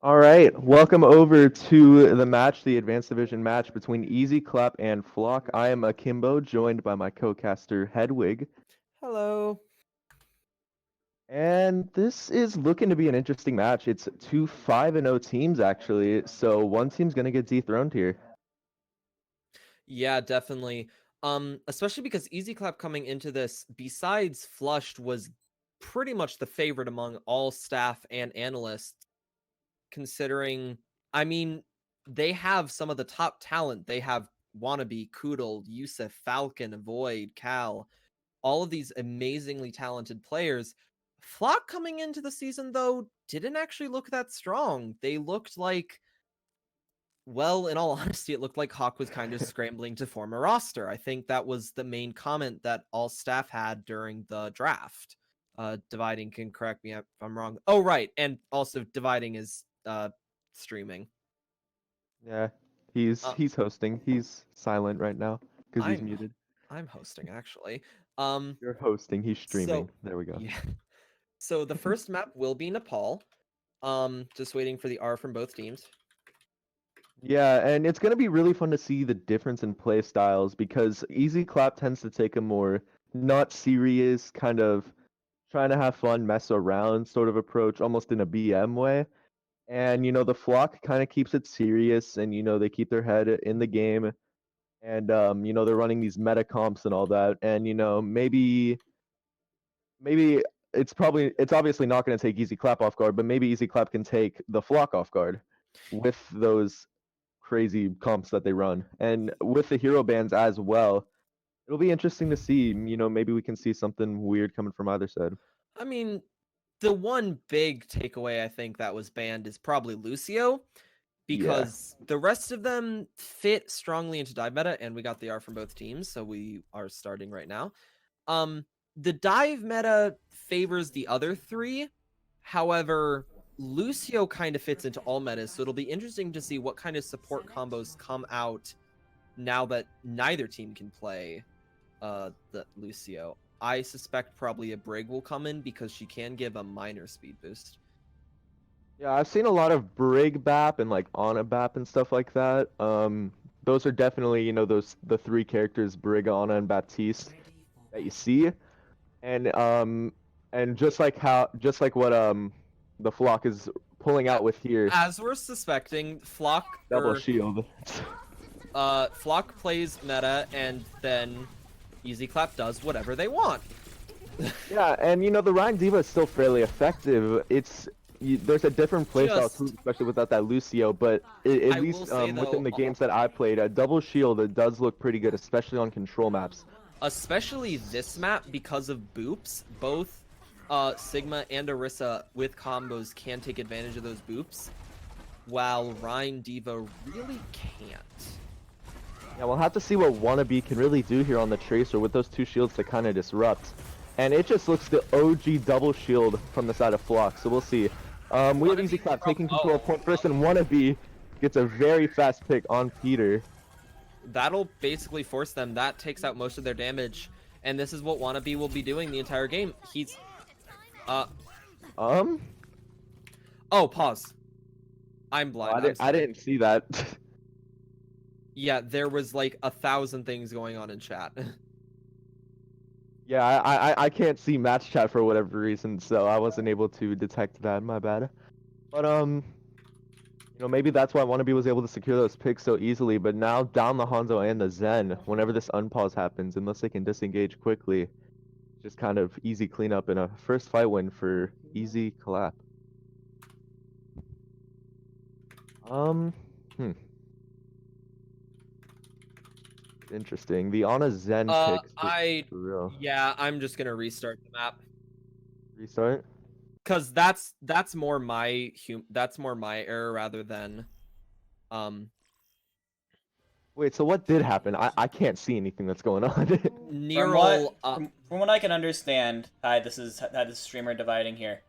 All right, welcome over to the match, the Advanced Division match between Easy Clap and Flock. I am Akimbo, joined by my co-caster Hedwig, Hello. and this is looking to be an interesting match. It's two 5-0 teams actually, so one team's gonna get dethroned here. Yeah, definitely. Especially because Easy Clap coming into this, besides Flushed, was pretty much the favorite among all staff and analysts, considering, I mean, they have some of the top talent. They have Wannabe, Koodle, Yusuf, Falcon, Void, Cal, all of these amazingly talented players. Flock coming into the season, though, didn't actually look that strong. They looked like, well, in all honesty, it looked like Hawk was kind of scrambling to form a roster. I think that was the main comment that all staff had during the draft. Dividing can correct me if I'm wrong. Oh, right. And also Dividing is streaming. Yeah, he's Uh, he's hosting. He's silent right now because he's I'm muted. I'm hosting actually. Um You're hosting, he's streaming. so There we go. yeah. So the first map will be Nepal. Just waiting for the R from both teams. Yeah, and it's gonna be really fun to see the difference in play styles because Easy Clap tends to take a more not serious kind of trying to have fun, mess around sort of approach, almost in a BM way. And the flock kind of keeps it serious, and they keep their head in the game, and they're running these meta comps and all that. And maybe it's obviously not going to take Easy Clap off guard, but maybe Easy Clap can take the flock off guard with those crazy comps that they run, and with the hero bans as well. It'll be interesting to see. Maybe we can see something weird coming from either side. I mean, the one big takeaway I think that was banned is probably Lucio, Yeah. because the rest of them fit strongly into dive meta, and we got the R from both teams, so we are starting right now. Um, the dive meta favors the other three. However, Lucio kind of fits into all metas, so it'll be interesting to see what kind of support combos come out now that neither team can play the Lucio. I suspect probably a Brig will come in because she can give a minor speed boost. Yeah, I've seen a lot of Brig Bap and like Ana Bap and stuff like that. Those are definitely, those the three characters, Brig, Ana, and Baptiste that you see. And just like what the flock is pulling out with here, As we're suspecting, double shield. Flock plays meta, and then Easy Clap does whatever they want. Yeah, and the Ryan Diva is still fairly effective. There's a different playstyle too, Just, especially without that Lucio. But at I will least say within though, the games that I played, a double shield it does look pretty good, especially on control maps. especially this map because of boops, both Sigma and Orisa with combos can take advantage of those boops, while Ryan Diva really can't. Yeah, we'll have to see what Wannabe can really do here on the Tracer with those two shields to kind of disrupt. And it just looks the OG double shield from the side of Flock, so we'll see. We have Easy Clap taking control of point first, and Wannabe gets a very fast pick on Peter. That'll basically force them. That takes out most of their damage, and this is what Wannabe will be doing the entire game. He's uh Um, oh, pause. I'm oh, blind. I'm I sorry. didn't see that. Yeah, there was like 1,000 things going on in chat. Yeah, I can't see match chat for whatever reason, so I wasn't able to detect that. My bad. But maybe that's why Wannabe was able to secure those picks so easily. But now down the Hanzo and the Zen, whenever this unpause happens, unless they can disengage quickly, just kind of easy cleanup and a first fight win for Easy Clap. Um, hmm, interesting. The Ana Zen picks I for real. yeah, I'm just gonna restart the map Restart. because that's more my error rather than um Wait, so what did happen? I can't see anything that's going on. From what Neural. from what I can understand, this streamer dividing here.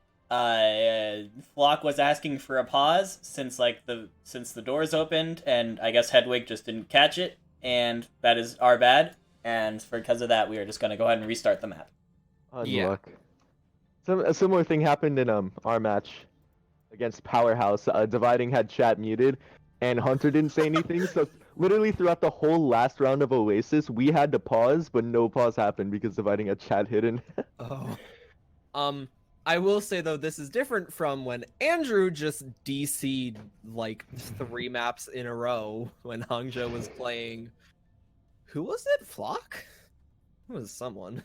Flock was asking for a pause since the doors opened, and I guess Hedwig just didn't catch it, and that is our bad. And because of that, we are just gonna go ahead and restart the map. Yeah. Unluck. A similar thing happened in our match against Powerhouse. Dividing had chat muted, and Hunter didn't say anything. So literally throughout the whole last round of Oasis, we had to pause, but no pause happened because Dividing had chat hidden. Oh. I will say though, this is different from when Andrew just DC'd like 3 maps in a row when Hangzhou was playing. Who was it? Flock? It was someone.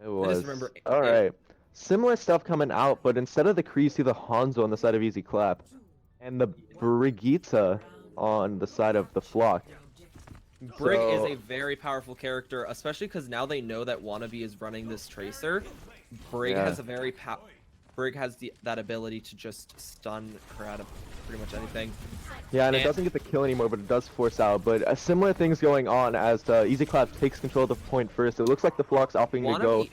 It was. remember- All right. Similar stuff coming out, but instead of the Kree, you see the Hanzo on the side of Easy Clap, and the Brigitte on the side of the Flock. Brig is So- a very powerful character, especially because now they know that Wannabe is running this Tracer. Brig Yeah. has a very Brig has that ability to just stun her out of pretty much anything. Yeah, and it And- doesn't get the kill anymore, but it does force out. But similar things going on as Easy Clap takes control of the point first. It looks like the Flock's opting to go.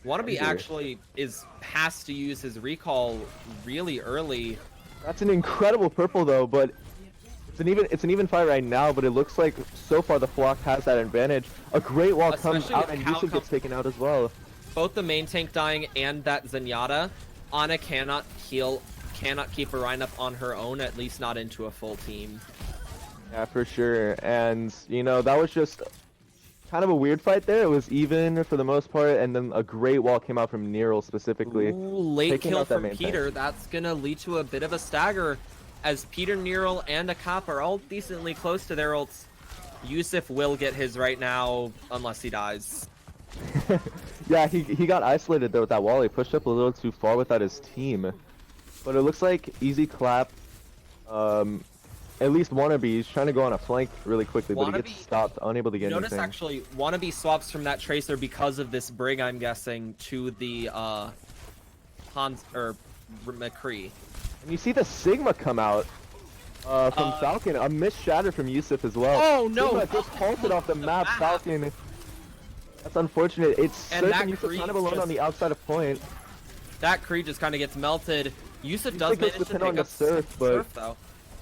Wannabe Andrew. actually has to use his recall really early. That's an incredible purple though, but it's an even fight right now. But it looks like so far the Flock has that advantage. A great wall comes Especially out, with and how Yusuf gets taken out as well. Both the main tank dying and that Zenyatta, Ana cannot keep a Rein up on her own, at least not into a full team. Yeah, for sure. And you know that was just kind of a weird fight there. It was even for the most part, and then a great wall came out from Neural specifically. Ooh, late taking kill out that from main tank. Peter. That's gonna lead to a bit of a stagger, as Peter, Neural, and Akap are all decently close to their ults. Yusuf will get his right now, unless he dies. Yeah, he got isolated there with that wall. He pushed up a little too far without his team. But it looks like Easy Clap, at least Wannabe, is trying to go on a flank really quickly, but he Wannabe- gets stopped, unable to get Notice anything. actually, Wannabe swaps from that Tracer because of this Brig, I'm guessing, to the Hans or McCree. And you see the Sigma come out from Falcon, a missed shatter from Yusuf as well. Oh, no! Sigma just halted off the map, Falcon. That's unfortunate. It's And Surf that and Yusuf Kree kind of alone just- on the outside of point. That Kree just kind of gets melted. Yusuf does like goes manage to to pin pick on the up Surf, but- Surf, though.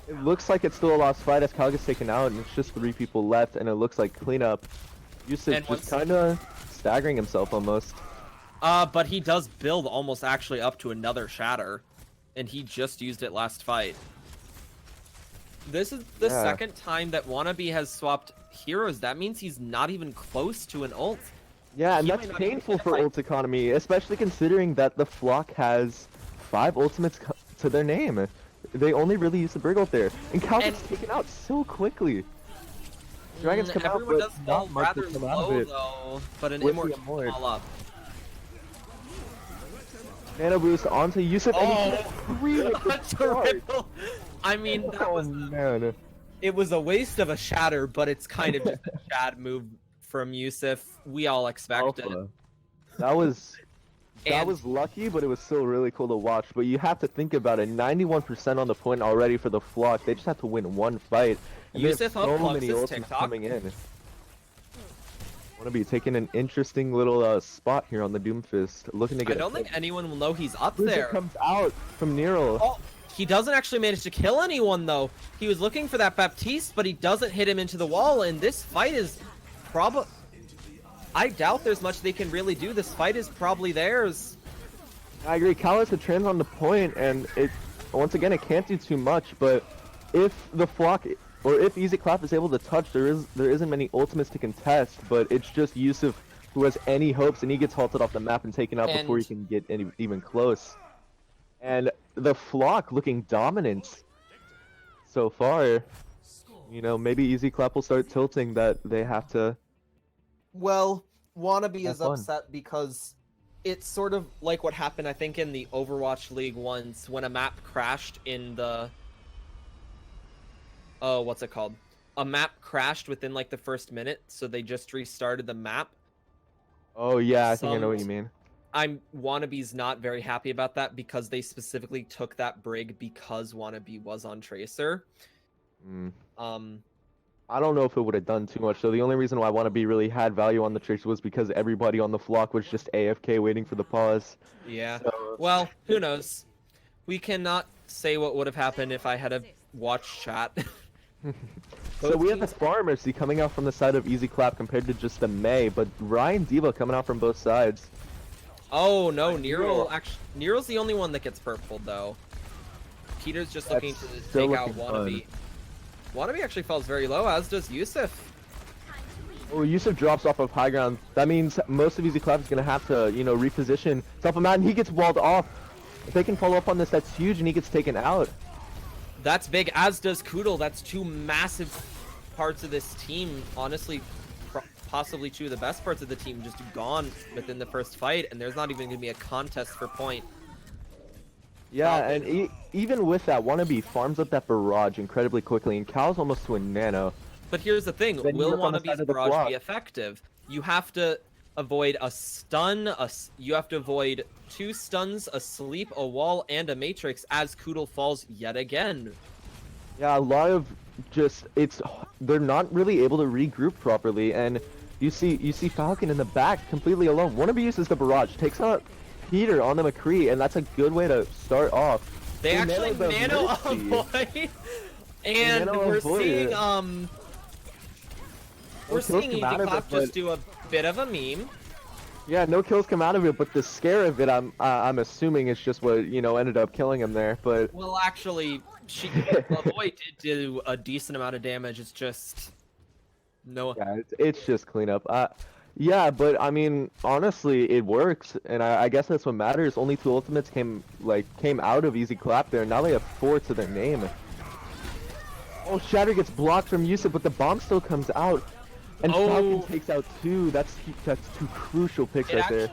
It looks like it's still a lost fight as Cal gets taken out, and it's just 3 people left, and it looks like cleanup. Yusuf And just once- kind of staggering himself almost. But he does build almost actually up to another shatter, and he just used it last fight. This is the Yeah. second time that Wannabe has swapped heroes. That means he's not even close to an ult. Yeah, and He that's might not even painful get a for fight. ult economy, especially considering that the Flock has 5 ultimates to their name. They only really use the Brig ult there, and Cal gets And- taken out so quickly. Dragons come out, Everyone but does fall not much rather will come out of low, it. though, but an With the Immort Immort. all up. Nano boost onto Yusuf, and he gets 3 with the start. Triple. I mean, that Oh was man. it was a waste of a shatter, but it's kind of just a Shad move from Yusuf. We all expected. Alpha. That was And- lucky, but it was still really cool to watch. But you have to think about it. 91% on the point already for the Flock. They just have to win one fight. And there's Yusuf so unplugs many his ultimates TikTok. coming in. Want to be taking an interesting little spot here on the Doomfist, looking to I get. don't a think anyone will know he's up Blizzard there. comes out from Nero. Oh, he doesn't actually manage to kill anyone though. He was looking for that Baptiste, but he doesn't hit him into the wall. And this fight is probably. I doubt there's much they can really do. This fight is probably theirs. I agree. Cal has the trans on the point, and it once again it can't do too much. But if the Flock or if Easy Clap is able to touch, there isn't many ultimates to contest. But it's just Yusuf who has any hopes, and he gets halted off the map and taken out before he And- can get even close. And the Flock looking dominant so far. You know, maybe Easy Clap will start tilting that they have to. Well, Wannabe Have is fun. upset because it's sort of like what happened, I think, in the Overwatch League once when a map crashed in the. Oh, what's it called? A map crashed within like the first minute, so they just restarted the map. Oh yeah, I think I know what Some- you mean. Wannabe's not very happy about that because they specifically took that Brig because Wannabe was on Tracer. Mm. Um, I don't know if it would have done too much. So the only reason why Wannabe really had value on the Tracer was because everybody on the Flock was just AFK waiting for the pause. yeah. So, Well, who knows? We cannot say what would have happened if I had a watch chat. so we have the teams- Pharmacy coming out from the side of Easy Clap compared to just the Mei, but Ryan Diva coming out from both sides. Oh no, Nero. Nero actually Nero's the only one that gets purpled though. Peter's just That's looking to still take out looking Wannabe. Wannabe actually falls very low, as does Yusuf. Oh, Yusuf drops off of high ground. That means most of Easy Clap is going to have to, you know, reposition himself him out, and he gets walled off. If they can follow up on this, that's huge, and he gets taken out. That's big, as does Koodle. That's two massive parts of this team. Honestly, possibly two of the best parts of the team just gone within the first fight, and there's not even going to be a contest for point. Yeah, and even with that, Wannabe farms up that barrage incredibly quickly, and Cal's almost to a nano. But here's the thing, Then you will look on the side Wannabe's of the barrage block. be effective? You have to avoid a stun, you have to avoid 2 stuns, a sleep, a wall, and a matrix as Koodle falls yet again. Yeah, a lot of just they're not really able to regroup properly, and you see Falcon in the back completely alone. Wannabe uses the barrage, takes out Peter on the McCree, and that's a good way to start off. They actually the nano Mercy. avoid, and nano we're avoid seeing it. we're kills seeing come Easy out of Clap it, just but- do a bit of a meme. Yeah, no kills come out of it, but the scare of it, I'm assuming it's just what, you know, ended up killing him there. But Well, actually, Avoid did do a decent amount of damage. It's just no. yeah, it's just cleanup. Yeah, but I mean, honestly, it works, and I guess that's what matters. Only 2 ultimates came out of Easy Clap there. Now they have 4 to their name. Oh, Shatter gets blocked from Yusuf, but the bomb still comes out, and Falcon takes out 2. That's 2 crucial picks right there.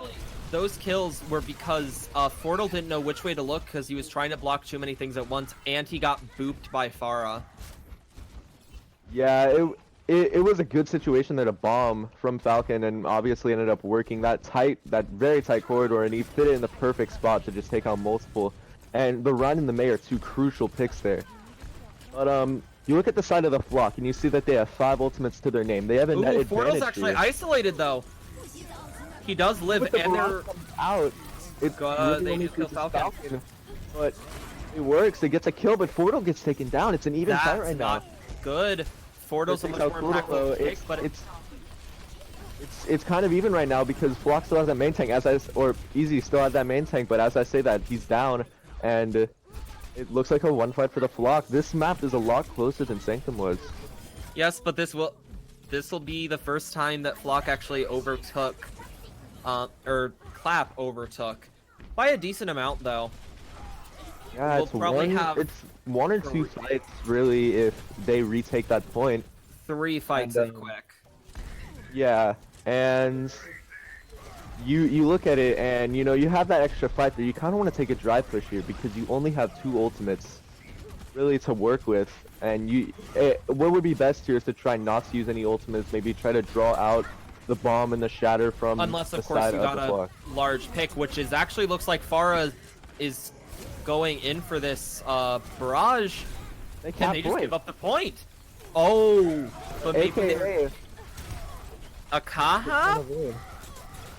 Those kills were because Fortle didn't know which way to look because he was trying to block too many things at once, and he got booped by Pharah. Yeah, it was a good situation there to bomb from Falcon, and obviously ended up working that very tight corridor, and he fit it in the perfect spot to just take out multiple. And the Run and the May are 2 crucial picks there. But you look at the side of the Flock, and you see that they have 5 ultimates to their name. They have a net Ooh, advantage Fortle's actually here. isolated though. He does live, But the and barrage they're comes out. It's Good, they only do kill chooses Falcon. but it works. It gets a kill, but Fortle gets taken down. It's an even fight right now. not good. Fortle's a Takes much out more Koodle, though. impactful pick, but It's kind of even right now because Flock still has that main tank, or Easy still has that main tank, but as I say that, he's down, and it looks like a 1 fight for the Flock. This map is a lot closer than Sanctum was. yes, but this will be the first time that Flock actually overtook, or Clap overtook, by a decent amount though. Yeah, We'll it's probably have it's 1 or 2 fights really if they retake that point. 3 fights And, if quick. Yeah, and you look at it, and you know you have that extra fight there. You kind of want to take a drive push here because you only have 2 ultimates really to work with, and what would be best here is to try not to use any ultimates. Maybe try to draw out the bomb and the shatter from Unless the of course side you of got the a Flock. large pick, which is actually looks like Pharah is going in for this They barrage. Can can't they just point. give up the point? Oh, but maybe AKA. Akaha?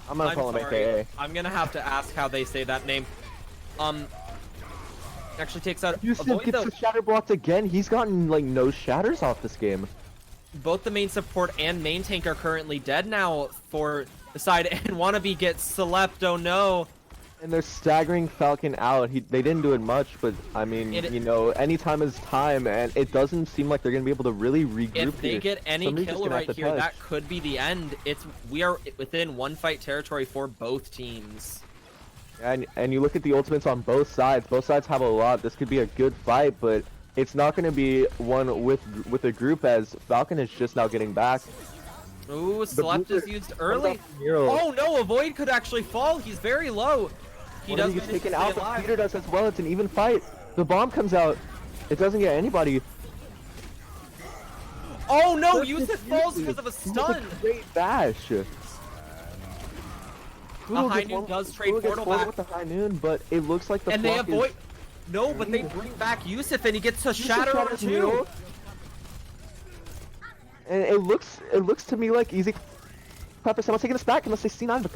I'm gonna call him sorry. AKA. I'm gonna have to ask how they say that name. Actually takes out Yusuf Avoid gets though. the shatter blocked again. He's gotten like no shatters off this game. Both the main support and main tank are currently dead now for the side, and Wannabe gets slept. Oh no! And they're staggering Falcon out. They didn't do it much, but I mean, you know, any time is time, and it doesn't seem like they're gonna be able to really regroup. If they here. get any Somebody's just kill gonna have right to here, touch. that could be the end. We are within 1 fight territory for both teams. And you look at the ultimates on both sides. Both sides have a lot. This could be a good fight, but it's not going to be one with a group, as Falcon is just now getting back. Ooh, Slept is used early. Miro. Oh no, Avoid could actually fall. He's very low. He does get manage to taken stay out, but alive. Peter does as well. It's an even fight. The bomb comes out. It doesn't get anybody. Oh no, Look at Yusuf falls because of a He gets stun. great bash. High Noon does trade Portal back. with the High Noon, but it looks like the And they Flock is- avoid. No, but they bring back Yusuf and he gets a shatter on shatters two. Miro. And it looks to me like Easy Clap is someone taking us back unless they C9, but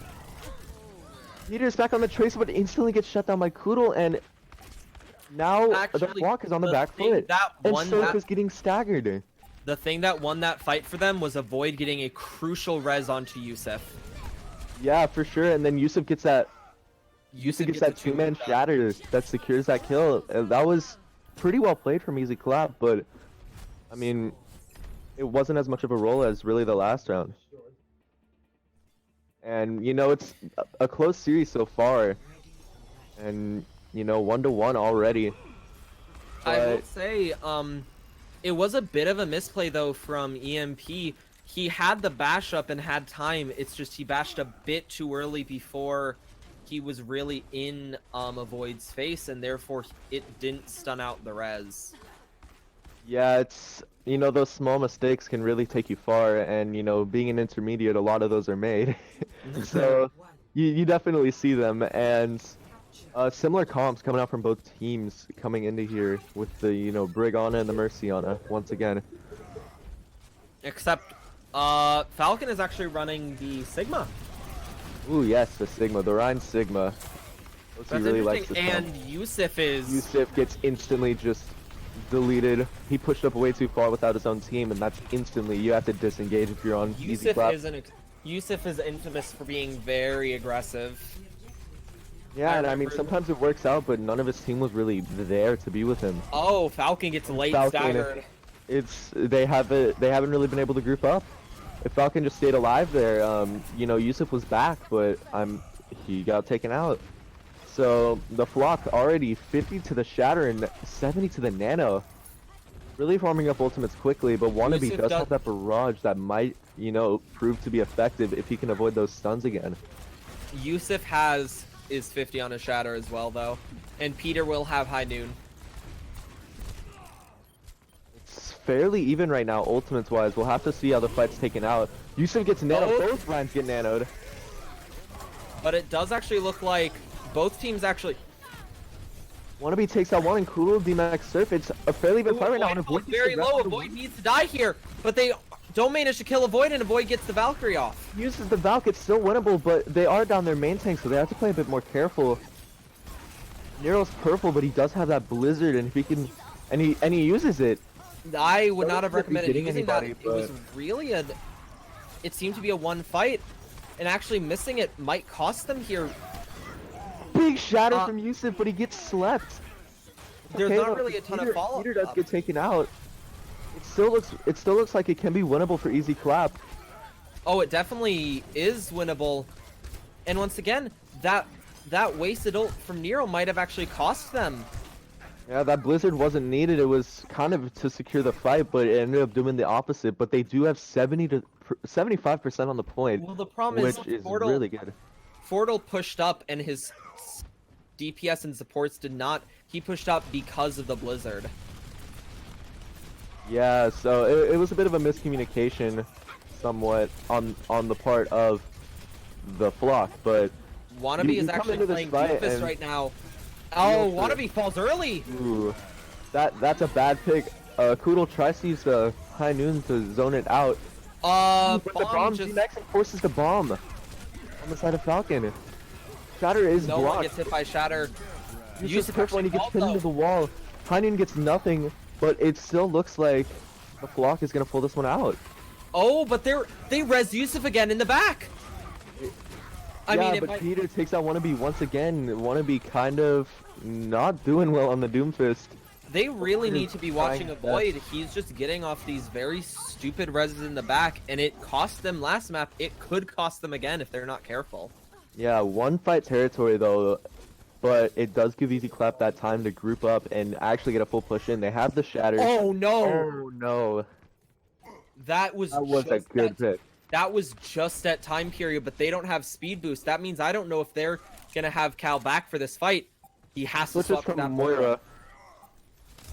Peter's back on the tracer, but instantly gets shut down by Koodle, and now the Actually, Flock is on the the back thing foot. that And won Surf that- is getting staggered. The thing that won that fight for them was Avoid getting a crucial res onto Yusuf. Yeah, for sure. And then Yusuf gets that Yusuf gets that a two-man two-man shatter that secures that kill. That was pretty well played from Easy Clap, but I mean, it wasn't as much of a role as really the last round. And you know, it's a close series so far, and you know, 1-1 already. I will But say, it was a bit of a misplay though from EMP. He had the bash up and had time. It's just he bashed a bit too early before he was really in a Void's face, and therefore it didn't stun out the res. yeah, it's you know, those small mistakes can really take you far, and you know, being an intermediate, a lot of those are made. So you definitely see them, and similar comps coming out from both teams coming into here with the you know Brigana and the Merciana once again. Except, Falcon is actually running the Sigma. Ooh yes, the Sigma, the Rhine Sigma. Looks he That's really likes interesting. this And comp. Yusuf is. Yusuf gets instantly just deleted. He pushed up way too far without his own team, and that's instantly you have to disengage if you're on Easy Clap. Yusuf is infamous for being very aggressive. Yeah, and I mean remember- sometimes it works out, but none of his team was really there to be with him. Oh, Falcon gets late Falcon- staggered. They haven't really been able to group up. If Falcon just stayed alive there, you know, Yusuf was back, but he got taken out. So the Flock already 50 to the Shatter and 70 to the Nano. Really farming up ultimates quickly, but Wannabe Yusuf does does- have that barrage that might, you know, prove to be effective if he can avoid those stuns again. Yusuf is 50 on a shatter as well though, and Peter will have high noon. It's fairly even right now, ultimates wise. We'll have to see how the fight's taken out. Yusuf gets nanoed. Oh. Both Rhymes get nanoed. But it does actually look like both teams actually. Wannabe takes out one and Cool D-Max Surf. It's a fairly even fight right now. And Void Avoid very low. Avoid needs to die here, but they don't manage to kill Avoid, and Avoid gets the Valkyrie off. uses the Valk. It's still winnable, but they are down their main tank, so they have to play a bit more careful. Nero's purple, but he does have that Blizzard, and if he can, and he uses it. I would Don't not have look like he's recommended getting using that. anybody, It was really it seemed to be a one fight, and actually missing it might cost them here. Big shatter Uh, from Yusuf, but he gets slept. There's Okay, not look, really a ton of Peter- follow. Peter does get taken out. It still looks like it can be winnable for Easy Clap. Oh, it definitely is winnable. And once again, that wasted ult from Nero might have actually cost them. Yeah, that Blizzard wasn't needed. It was kind of to secure the fight, but it ended up doing the opposite. But they do have 75% on the point, Well, the problem which is is Fortal, really good. Fortal pushed up and his DPS and supports did not. He pushed up because of the Blizzard. Yeah, so it was a bit of a miscommunication, somewhat on the part of the Flock, but Wannabe You is come actually into this playing fight Doofus and- right now. Oh, Feel for it. Wannabe falls early. ooh, that's a bad pick. Koodle tries to use the High Noon to zone it out. But the Bomb bomb just G-Max forces the bomb on the side of Falcon. Shatter is no one blocked. gets hit by Shatter. He's Yusuf just careful when he actually gets pinned called, into the wall. High Noon gets nothing, but it still looks like the Flock is gonna pull this one out. Oh, but they res Yusuf again in the back. I yeah, mean, it but might, Peter takes out Wannabe once again. Wannabe kind of not doing well on the Doomfist. they really need to be watching trying Avoid. He's just getting off these very stupid reses in the back, and it cost them last map. It could cost them again if they're not careful. Yeah, one fight territory though, but it does give Easy Clap that time to group up and actually get a full push in. They have the Shatter. Oh no, Oh, no. that was That was a just good that, pick. that was just that time period. But they don't have speed boost. That means I don't know if they're gonna have Cal back for this fight. He has to Switches swap to from that Moira.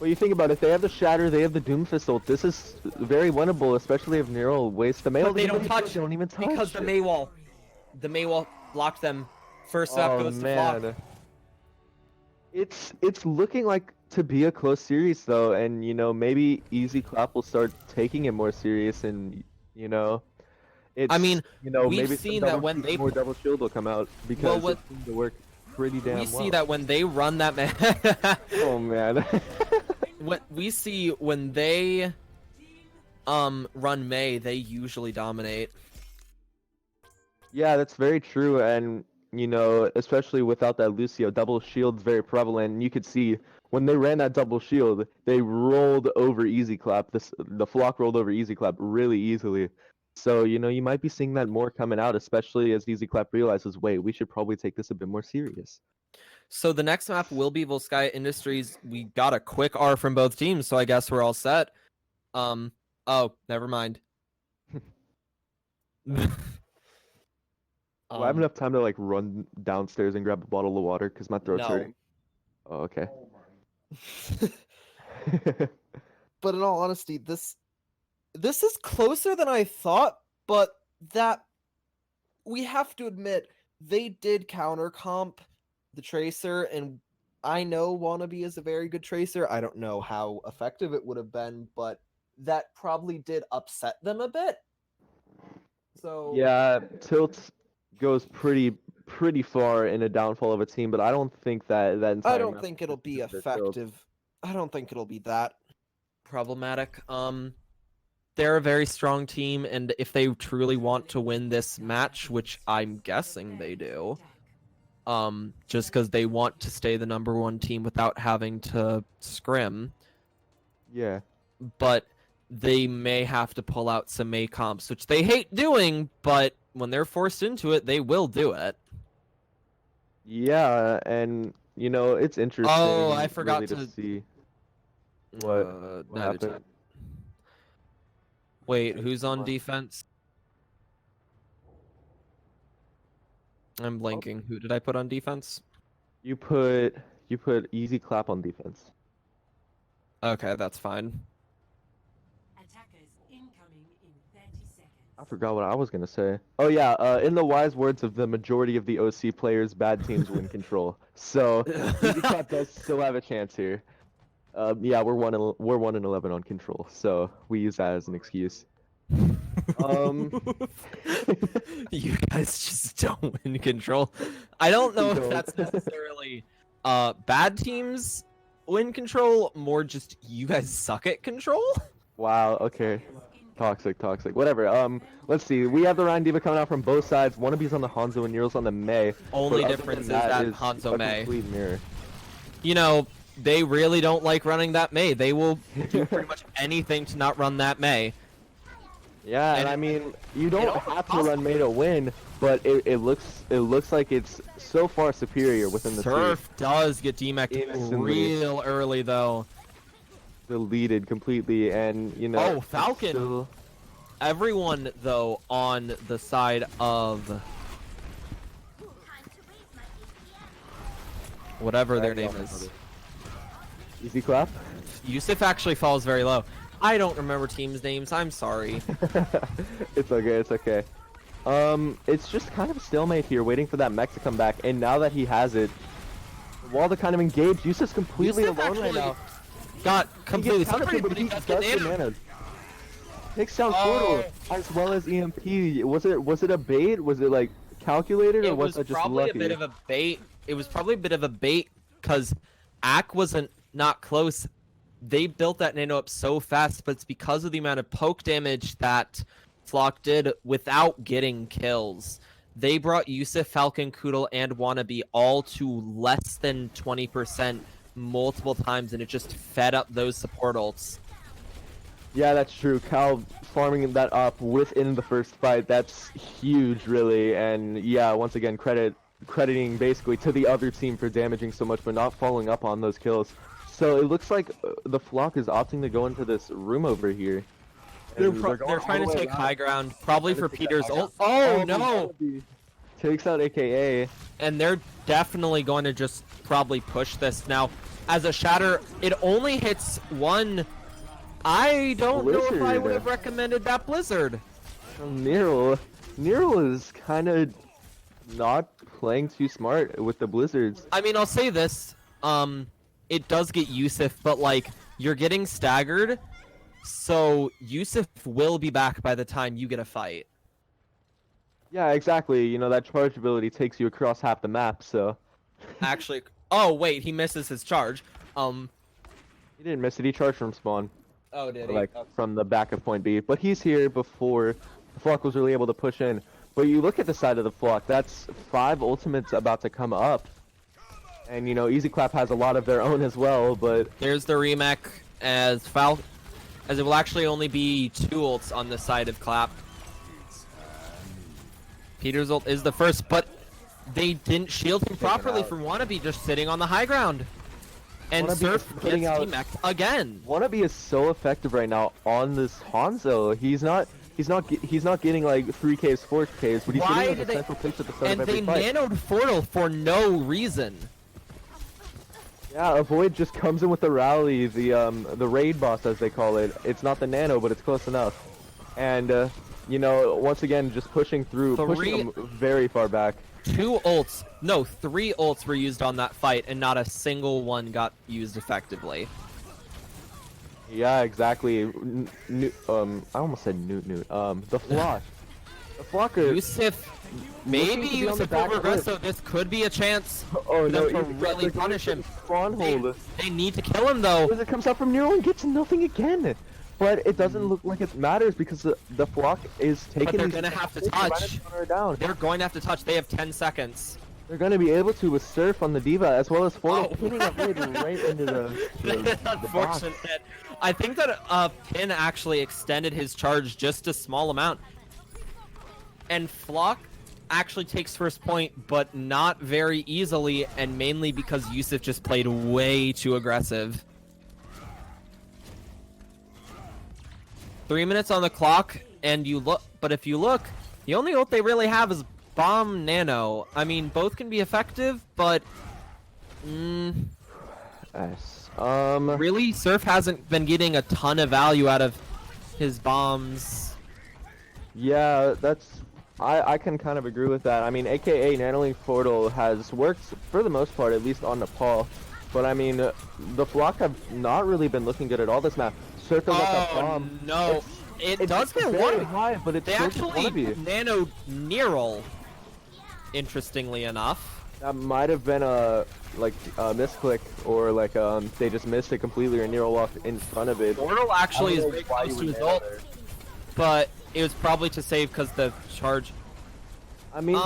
Well, you think about it, they have the Shatter, they have the Doomfist ult. This is very winnable, especially if Nero wastes the Mail. But they don't touch They don't even touch. because the Maywall blocked them. First step Oh goes to Flock. man. It's looking like to be a close series though, and you know maybe Easy Clap will start taking it more serious, and you know, it's mean, you know we've maybe seen some that double when shield- they more double shield will come out because what- it seems to work pretty damn We well. see that when they run that man. Oh man. What we see when they run May, they usually dominate. Yeah, that's very true, and you know, especially without that Lucio, double shield's very prevalent. And you could see when they ran that double shield, they rolled over Easy Clap. The Flock rolled over Easy Clap really easily. So, you know, you might be seeing that more coming out, especially as Easy Clap realizes, wait, we should probably take this a bit more serious. So the next map will be Volskaya Industries. We got a quick R from both teams, so I guess we're all set. Oh, never mind. Do I have enough time to like run downstairs and grab a bottle of water because my throat's No. hurting? Oh, okay. But in all honesty, this is closer than I thought, but that we have to admit they did counter comp the Tracer, and I know Wannabe is a very good Tracer. I don't know how effective it would have been, but that probably did upset them a bit. So Yeah, Tilt goes pretty far in a downfall of a team, but I don't think that entire I don't map think is it'll be just their Tilt. effective. I don't think it'll be that problematic. They're a very strong team, and if they truly want to win this match, which I'm guessing they do, just because they want to stay the number one team without having to scrim, Yeah. but they may have to pull out some May comps, which they hate doing, but when they're forced into it, they will do it. Yeah, and you know, it's interesting. Oh, I forgot really to see what neither happened. time. Wait, who's on defense? I'm blanking. Who did I put on defense? You put Easy Clap on defense. Okay, that's fine. Attackers incoming in 30 seconds. I forgot what I was gonna say. Oh yeah, in the wise words of the majority of the OC players, bad teams win control. So Easy Clap does still have a chance here. Yeah, we're 1-11 on control, so we use that as an excuse. You guys just don't win control. I don't know We if don't. that's necessarily bad teams win control, more just you guys suck at control. Wow. Okay. Toxic. Whatever. Let's see. We have the Ryan Diva coming out from both sides. Wannabe's on the Hanzo and Nero's on the Mei. Only But other difference than is that is Hanzo a Mei. complete mirror. You know, they really don't like running that Mei. They will do pretty much anything to not run that Mei. Yeah, and And I mean, you don't almost have to run Mei to win, but it looks like it's so far superior within the Surf does get DMAC Instantly. real early though. deleted completely, and you know. Oh, it's Falcon. still- Everyone though on the side of whatever their name is. Easy Clap. Yusuf actually falls very low. I don't remember teams' names. I'm sorry. It's okay. It's just kind of a stalemate here, waiting for that mech to come back, and now that he has it, Walda kind of engaged. Yusuf's completely Yusuf alone right actually now. got He completely gets countered, separated, but but he he does does get get nanoed. nanoed. Takes down Oh. Portal as well as EMP. Was it a bait? Was it like calculated, or It was was it just probably lucky? a bit of a bait. It was probably a bit of a bait because Ack wasn't not close. They built that nano up so fast, but it's because of the amount of poke damage that Flock did without getting kills. They brought Yusuf, Falcon, Koodle, and Wannabe all to less than 20% multiple times, and it just fed up those support ults. Yeah, that's true. Cal farming that up within the first fight, that's huge, really. And yeah, once again, crediting basically to the other team for damaging so much, but not following up on those kills. So it looks like the Flock is opting to go into this room over here. They're, And going they're all trying the to way take around. high ground, probably for Trying to take Peter's that high ult. ground. Oh no! Wannabe takes out AKA. And they're definitely going to just probably push this now. As a shatter, it only hits one. I don't know if I Blizzard. would have recommended that Blizzard. Nero is kind of not playing too smart with the Blizzards. I mean, I'll say this. It does get Yusuf, but like you're getting staggered, so Yusuf will be back by the time you get a fight. Yeah, exactly. You know, that charge ability takes you across half the map, so Actually, oh wait, he misses his charge. he didn't miss it. He charged from spawn, Oh, did like from the back of point B. But he's here before the Flock was really able to push in. But you look at the side of the flock, that's 5 ultimates about to come up. And, you know, Easy Clap has a lot of their own as well, but... There's the remake as as it will actually only be 2 ults on the side of Clap. Peter's ult is the first, but they didn't shield him properly out. from Wannabe just sitting on the high ground. And Wannabe Surf is gets putting out- T-Mech again. Wannabe is so effective right now on this Hanzo. He's not getting like 3Ks, 4Ks, but he's Why getting did like, they- a central place at the start And of they every fight. nanoed Fortle for no reason. Yeah, Avoid just comes in with the rally, the raid boss as they call it. It's not the nano, but it's close enough. And you know, once again, just pushing through, pushing them very far back. 3 ults were used on that fight, and not a single one got used effectively. Yeah, exactly. I almost said Newt. The Flock. The Flocker. Yusuf, maybe looking to be on the Yusuf back over foot. Gresso, this could be a chance Oh for no! them to Easy Clap, really they're going punish for him. the Stronghold. They need to kill him though. As it comes out from Nero and gets nothing again. But it doesn't look like it matters because the Flock is taking. they're these gonna have to they're trying touch. shut her down. They're going to have to touch. They have 10 seconds. They're going to be able to with Surf on the Diva as well as Fortle Oh. pinning up right into the box. Unfortunate. I think that Pin actually extended his charge just a small amount. And Flock actually takes first point, but not very easily, and mainly because Yusuf just played way too aggressive. 3 minutes on the clock, and if you look, the only ult they really have is Bomb Nano. I mean, both can be effective, but Yes. really, Surf hasn't been getting a ton of value out of his bombs. Yeah, I can kind of agree with that. I mean, AKA Nanoling Fortle has worked for the most part, at least on Nepal. But I mean, the Flock have not really been looking good at all this map. Surf goes up that bomb. No, it does get very one. high, but it's They still just actually Wannabe. nanoed Neural, interestingly enough. That might have been a misclick, or like they just missed it completely, or Nero walked in front of it. Portal actually I is don't know very why close you to would his nano ult, there. but it was probably to save because the charge. I mean,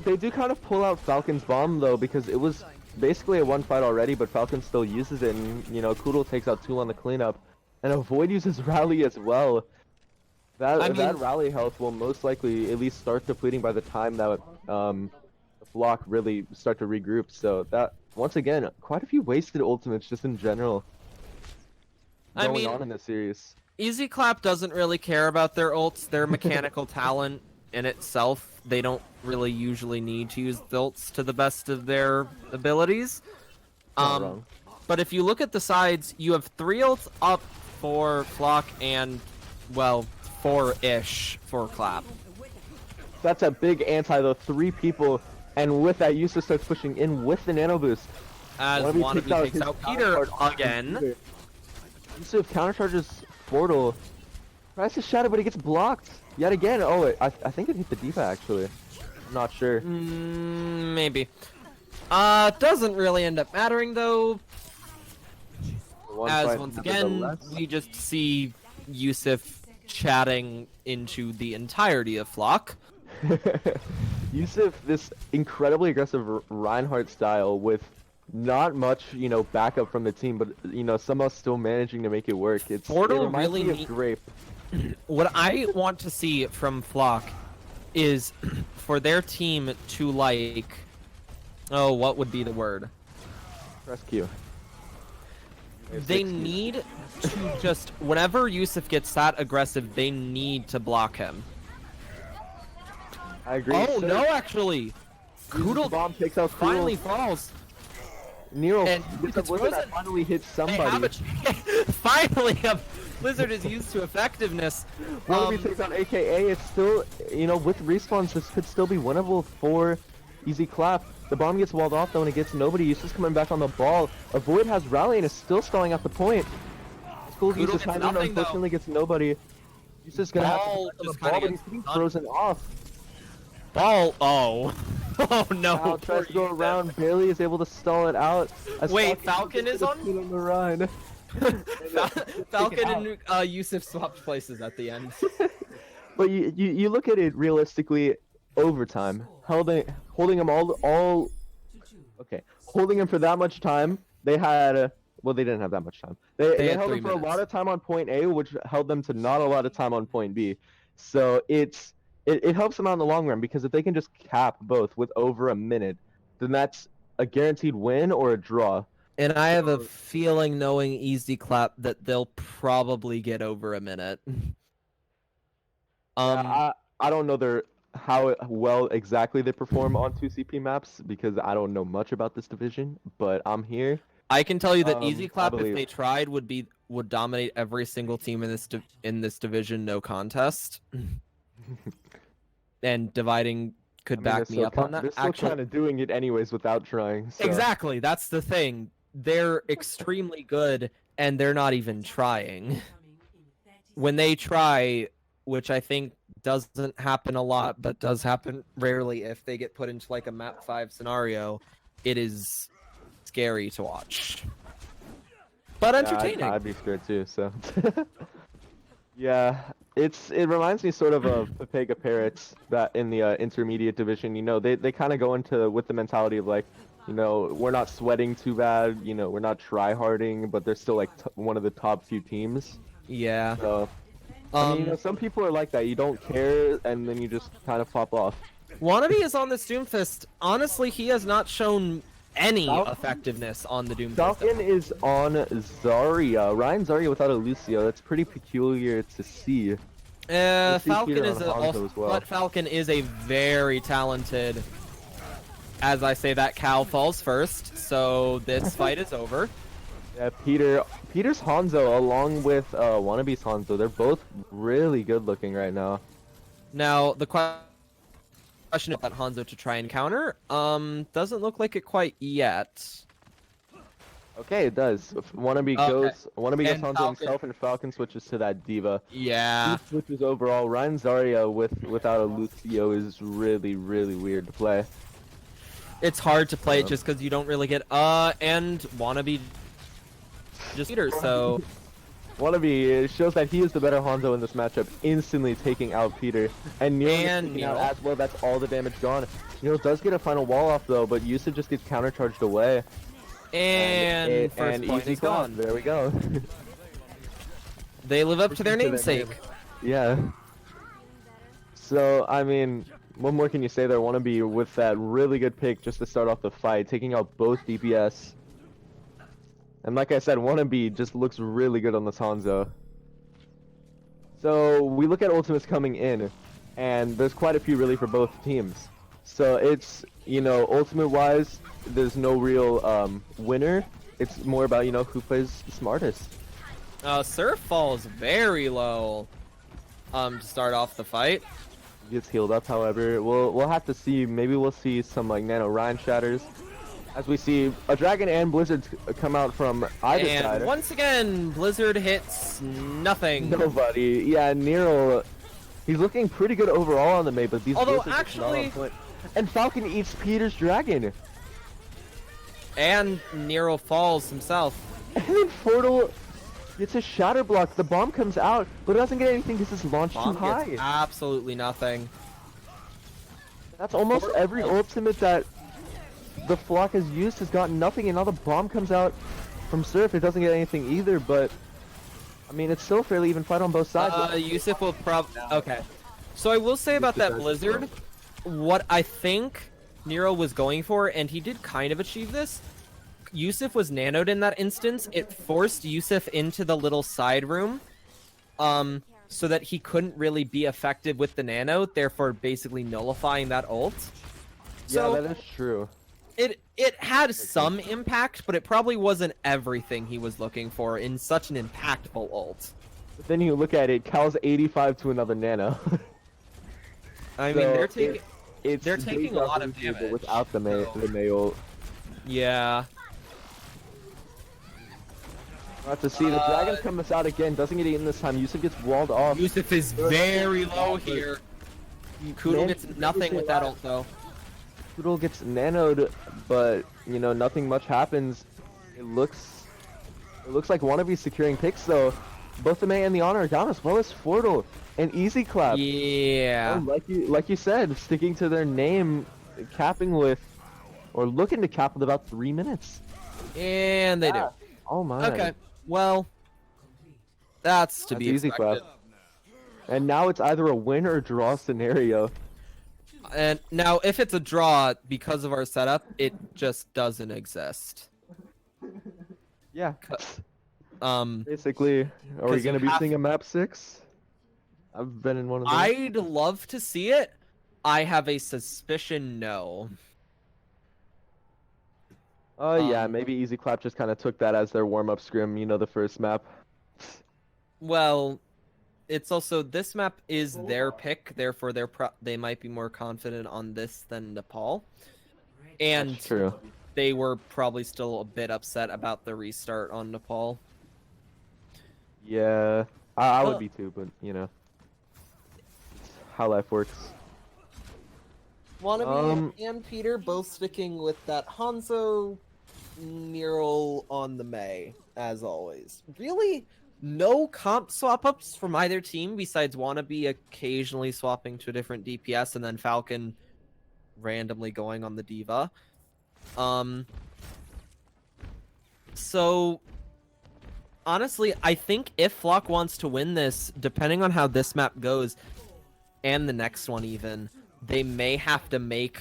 they do kind of pull out Falcon's bomb though, because it was basically a one fight already, but Falcon still uses it, and you know, Koodle takes out 2 on the cleanup, and Avoid uses rally as well. That rally health will most likely at least start depleting by the time that the Flock really start to regroup. So that once again, quite a few wasted ultimates just in general going on in this series. Easy Clap doesn't really care about their ults. Their mechanical talent in itself, they don't really usually need to use the ults to the best of their abilities. Not wrong. But if you look at the sides, you have 3 ults up for Flock and, well, 4-ish for Clap. That's a big anti though. 3 people, and with that, Yusuf starts pushing in with the nano boost. As Wannabe Wannabe takes his out Peter countercharge on again. Peter. Yusuf countercharges Fortle. Tries to shadow, but he gets blocked yet again. Oh, I think it hit the Diva actually. I'm not sure. Maybe. Doesn't really end up mattering though, One as fight once after the again, last. we just see Yusuf chatting into the entirety of Flock. Yusuf, this incredibly aggressive Reinhardt style with not much, you know, backup from the team, but you know, somehow still managing to make it work. It Portal reminds really me of need- Grape. What I want to see from Flock is for their team to like, oh, what would be the word? Press Q. They need to just, whenever Yusuf gets that aggressive, they need to block him. I agree. Oh Sir. no, actually, Uses the Koodle bomb takes out finally Koodle. falls. Nero and gets it's a blizzard that frozen. finally hits They have somebody. a finally a Blizzard is used to effectiveness. Wannabe takes out AKA. It's still, you know, with respawns, this could still be winnable for Easy Clap. The bomb gets walled off though, and it gets nobody. Yusuf's coming back on the ball. Avoid has rally and is still stalling out the point. School Koodle Yusuf gets Hyman nothing, though. unfortunately gets nobody. Yusuf's gonna have to Ball get back on the just ball, kinda but he's gets getting done. frozen off. Ball. Oh. Oh no. Now tries to go poor around, barely is able to stall it out. As Wait, Falcon is on? the run. Falcon and Yusuf swapped places at the end. But you look at it realistically, overtime, holding him holding him for that much time. They had well, they didn't have that much time. They had held 3 him for a lot minutes. of time on point A, which held them to not a lot of time on point B. So it helps them out in the long run, because if they can just cap both with over a minute, then that's a guaranteed win or a draw. And I have a feeling, knowing Easy Clap, that they'll probably get over a minute. I don't know how well exactly they perform on 2CP maps, because I don't know much about this division, but I'm here. I can tell you that Easy I Clap, if believe- they tried, would dominate every single team in this division, no contest. And Dividing could I mean, back they're me still up on that. They're still kind of doing it anyways without trying. So. Exactly, that's the thing. They're extremely good, and they're not even trying. Incoming in 30 When they try, which I think doesn't happen a lot, but does happen rarely if they get put into like a map 5 scenario, it is scary to watch. But entertaining. I'd be scared too. So. Yeah, it reminds me sort of Pepega Parrots that in the intermediate division. You know, they kind of go into with the mentality of like, you know, we're not sweating too bad. You know, we're not try-harding, but they're still like one of the top few teams. Yeah. So. I mean, you know, some people are like that. You don't care, and then you just kind of pop off. Wannabe is on this Doomfist. Honestly, he has not shown any Falcon? effectiveness on the Doomfist. Falcon is on Zarya. Ryan Zarya without a Lucio. That's pretty peculiar to see. Let's see Falcon Peter is on a, Hanzo also, as well. but Falcon is a very talented. As I say, that cow falls first, so this fight is over. Yeah, Peter's Hanzo along with Wannabe's Hanzo. They're both really good looking right now. Now the question about Hanzo to try and counter, doesn't look like it quite yet. Okay, it does. Wannabe Okay. goes And Hanzo Falcon. himself, and Falcon switches to that diva. Yeah. He switches overall. Ryan Zarya without a Lucio is really weird to play. It's hard to play Um, just because you don't really get and Wannabe just Peter, so Wannabe shows that he is the better Hanzo in this matchup, instantly taking out Peter. And Nero And taking out Nero. as well. That's all the damage gone. Nero does get a final wall off though, but Yusuf just gets countercharged away. and first and point easy is clap. gone. There we go. They live up to their To their namesake. Yeah. So I mean, what more can you say there? Wannabe with that really good pick just to start off the fight, taking out both DPS. And like I said, Wannabe just looks really good on this Hanzo. So we look at ultimates coming in, and there's quite a few really for both teams. So it's, you know, ultimate-wise, there's no real winner. It's more about, you know, who plays the smartest. Surf falls very low to start off the fight. Gets healed up, however. We'll have to see. Maybe we'll see some like Nano Ryan shatters. As we see a Dragon and Blizzard come out from either And side. once again, Blizzard hits nothing. Nobody. Yeah, Nero. He's looking pretty good overall on the map, but these Although, Blizzards are just not on actually- point. And Falcon eats Peter's Dragon. And Nero falls himself. And then Fortal gets a shatter block. The bomb comes out, but it doesn't get anything because it's launched Bomb too high. gets absolutely nothing. That's almost Fortal- every ultimate that the Flock has used has gotten nothing, and now the bomb comes out from Surf. It doesn't get anything either, but I mean, it's still a fairly even fight on both sides. Yusuf will okay. So I will say about that Blizzard, what I think Nero was going for, and he did kind of achieve this. Yusuf was nanoed in that instance. It forced Yusuf into the little side room, so that he couldn't really be effective with the nano, therefore basically nullifying that ult. So Yeah, that is true. it had some impact, but it probably wasn't everything he was looking for in such an impactful ult. But then you look at it, Cal's 85 to another Nano. I So mean, they're taking. it's they're taking a lot of deja vu, but damage, without the so- the Mayo. Yeah. We'll have to see. The Dragon comes out again, doesn't get eaten this time. Yusuf gets walled off. Yusuf is very low here. Kudel gets nothing with that ult though. Poodle gets nanoed, but you know nothing much happens. It looks like Wannabe's securing picks though. both the May and the Honor are down, as well as Flortle and Easy Clap. Yeah. Like you said, sticking to their name, capping with, or looking to cap with about 3 minutes. And they do. Oh my. Okay. Well, that's to That's be Easy Clap. expected. And now it's either a win or draw scenario. And now, if it's a draw because of our setup, it just doesn't exist. Yeah. Because Basically, are we you gonna be have- seeing a map 6? I've been in one of those. I'd love to see it. I have a suspicion no. Yeah, um, maybe Easy Clap just kind of took that as their warm-up scrim, you know, the first map. Well, it's also this map is their pick, therefore they might be more confident on this than Nepal. And That's true. they were probably still a bit upset about the restart on Nepal. Yeah, I would Huh. be too, but you know, it's how life works. Wannabe and Peter both sticking with that Hanzo Neural on the May, as always. Really, no comp swap ups from either team besides Wannabe occasionally swapping to a different DPS and then Falcon randomly going on the Diva. So honestly, I think if Flock wants to win this, depending on how this map goes, and the next one even, they may have to make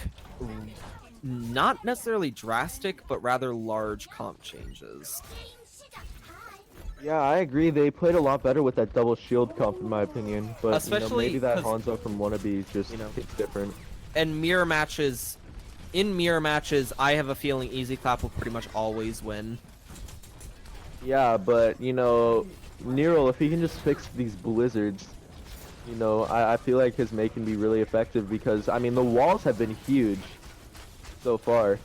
not necessarily drastic, but rather large comp changes. Yeah, I agree. They played a lot better with that double shield comp, in my opinion. But Especially maybe that 'cause- Hanzo from Wannabe just hits different. And in mirror matches, I have a feeling Easy Clap will pretty much always win. Yeah, but you know, Neural, if he can just fix these blizzards, you know, I feel like his May can be really effective because I mean the walls have been huge so far.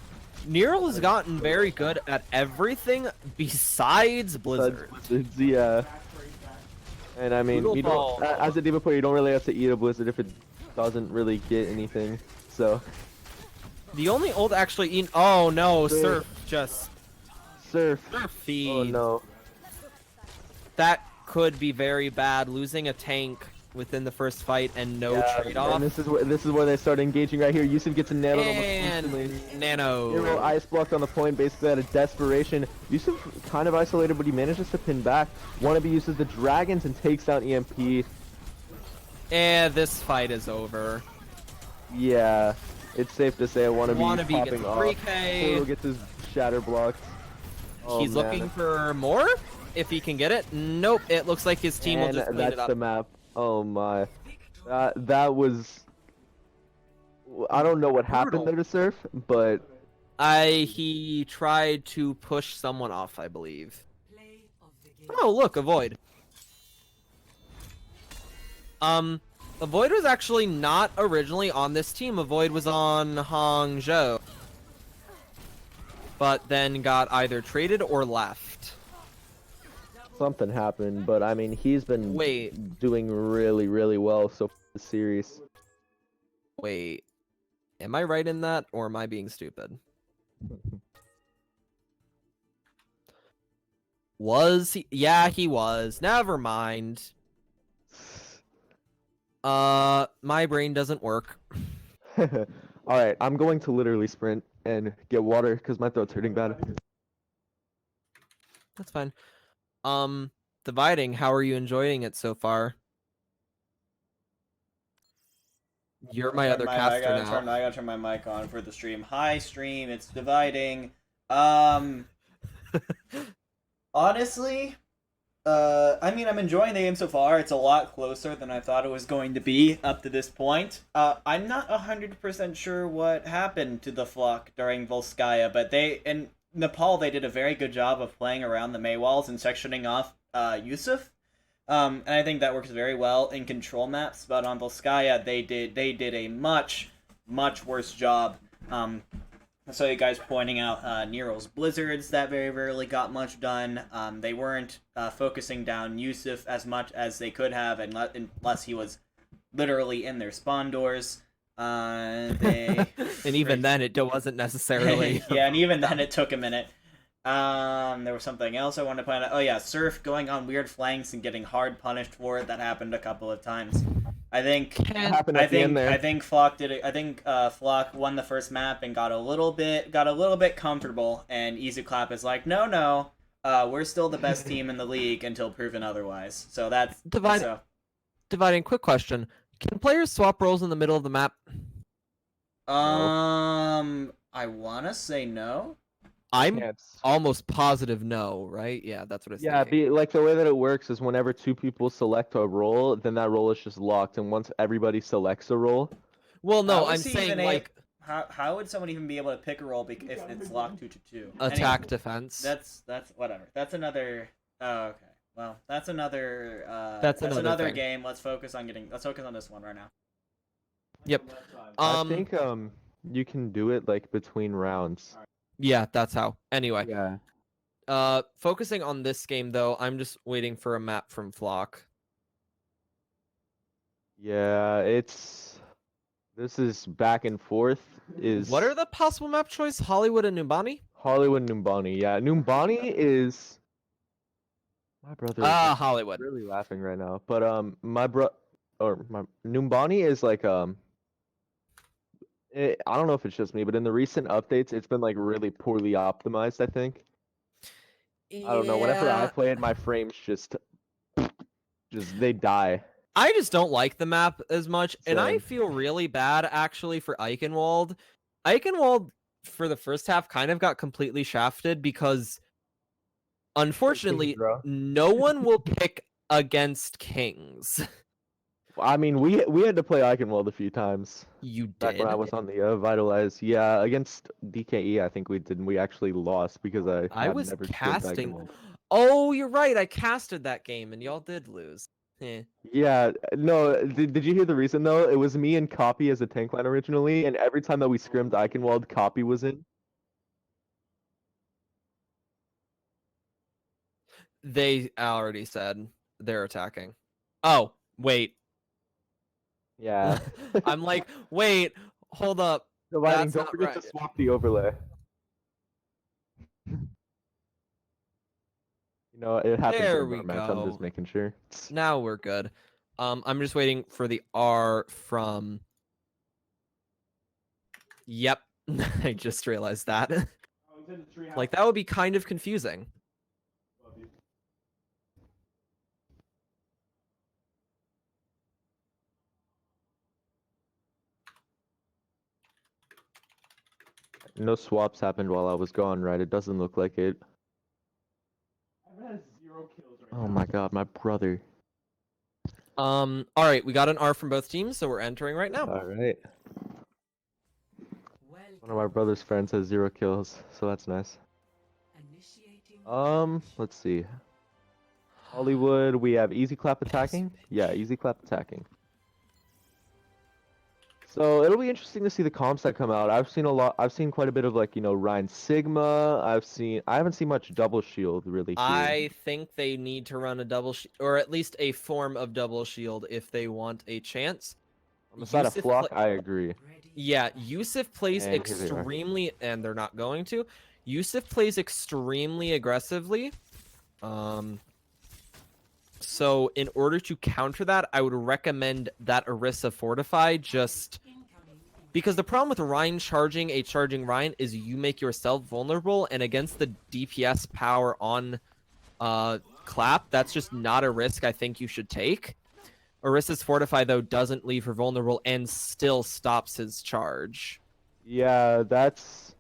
Neural has gotten very good at everything besides Blizzard. Blizzards, yeah. And I mean, Brutal you don't, Ball. as a Diva player, you don't really have to eat a blizzard if it doesn't really get anything. So, The only ult actually eaten. Oh no, Surf. Surf just Surf. Surf feed. Oh no. That could be very bad. Losing a tank within the first fight and no Yeah, trade-off. and this is where they start engaging right here. Yusuf gets a nano almost And instantly. Nano. Neural ice blocked on the point, basically out of desperation. Yusuf kind of isolated, but he manages to pin back. Wannabe uses the dragons and takes down EMP. And this fight is over. Yeah, it's safe to say Wannabe Wannabe popping gets a off. 3K. Portal gets his shatter blocked. Oh, He's man. looking for more if he can get it. Nope, it looks like his team will And just clean that's it up. the map. Oh my. That was. I don't know what happened there to Surf, but He tried to push someone off, I believe. Play of the game. Oh, look, a Void. A Void was actually not originally on this team. A Void was on Hangzhou. But then got either traded or left. something happened. But I mean, he's been Wait. doing really, really well so far this series. Wait. Am I right in that, or am I being stupid? Was he? Yeah, he was. Never mind. My brain doesn't work. All right, I'm going to literally sprint and get water because my throat's hurting bad. That's fine. Dividing, how are you enjoying it so far? You're my other caster now. I gotta turn my mic on for the stream. Hi, stream. It's dividing. Honestly, I mean, I'm enjoying the game so far. It's a lot closer than I thought it was going to be up to this point. I'm not 100% sure what happened to the Flock during Volskaya, but in Nepal, they did a very good job of playing around the May walls and sectioning off Yusuf. And I think that works very well in control maps, but on Volskaya, they did a much worse job. I saw you guys pointing out Nero's blizzards that very rarely got much done. They weren't focusing down Yusuf as much as they could have, unless he was literally in their spawn doors. And even then, it wasn't necessarily. Yeah, and even then, it took a minute. There was something else I wanted to point out. Oh yeah, Surf going on weird flanks and getting hard punished for it. That happened a couple of times. I think. Happened at the end there. I think Flock did it. I think Flock won the first map and got a little bit comfortable. And Easy Clap is like, no, we're still the best team in the league until proven otherwise. So that's Dividing, quick question. Can players swap roles in the middle of the map? I wanna say no. I'm Can't. almost positive no, right? Yeah, that's what I was Yeah, thinking. like the way that it works is whenever two people select a role, then that role is just locked, and once everybody selects a role, Well, no, How I'm is he saying even like How would someone even be able to pick a role if it's locked 2-2? attack Anyway, defense. that's whatever. That's another. Oh, okay. Well, that's another. That's That's another another thing. game. Let's focus on this one right now. Yep. I think you can do it like between rounds. Yeah, that's how. Anyway, Yeah. focusing on this game though, I'm just waiting for a map from Flock. Yeah, this is back and forth. What are the possible map choice? Hollywood and Numbani? Hollywood Numbani? Yeah, Numbani is my brother. Is Hollywood. really laughing right now, but my Numbani is like I don't know if it's just me, but in the recent updates, it's been like really poorly optimized. I think. I don't know. Whenever I play it, my frames just they die. I just don't like the map as much, and I Same. feel really bad actually for Eichenwald. Eichenwald for the first half kind of got completely shafted because unfortunately bro. no one will pick against Kings. I mean, we had to play Eichenwald a few times You back did. when I was on the Vitalize. Yeah, against DKE, I think we did. And we actually lost because I had was never skimmed casting. Eichenwald. Oh, you're right. I casted that game and y'all did lose. Yeah, no. Did you hear the reason though? It was me and Copy as a tank line originally, and every time that we scrimmed Eichenwald, Copy was in. They already said they're attacking. Oh, wait. Yeah. I'm like, wait, hold up. Dividing, That's don't not forget right. to swap the overlay. You know, it happens There in we our match. I'm go. just making sure. Now we're good. I'm just waiting for the R from. Yep, I just realized that. Like that would be kind of confusing. No swaps happened while I was gone, right? It doesn't look like it. Oh my god, my brother. All right, we got an R from both teams, so we're entering right now. Alright. Welcome. One of my brother's friends has 0 kills, so that's nice. Initiating. Let's see. Hollywood, we have Easy Clap attacking? Yeah, Easy Clap attacking. So it'll be interesting to see the comps that come out. I've seen quite a bit of like, Ryan Sigma. I haven't seen much double shield really here. I think they need to run a double or at least a form of double shield if they want a chance. On the side of Yusuf Flock, pla- I agree. Ready. Yeah, Yusuf plays And here they are. extremely, and they're not going to. Yusuf plays extremely aggressively. So in order to counter that, I would recommend that Orisa Fortify just Incoming in because the problem with Ryan charging a charging Ryan is you make yourself vulnerable, and against the DPS power on Clap, that's just not a risk I think you should take. Orisa's Fortify, though, doesn't leave her vulnerable and still stops his charge. Yeah, there's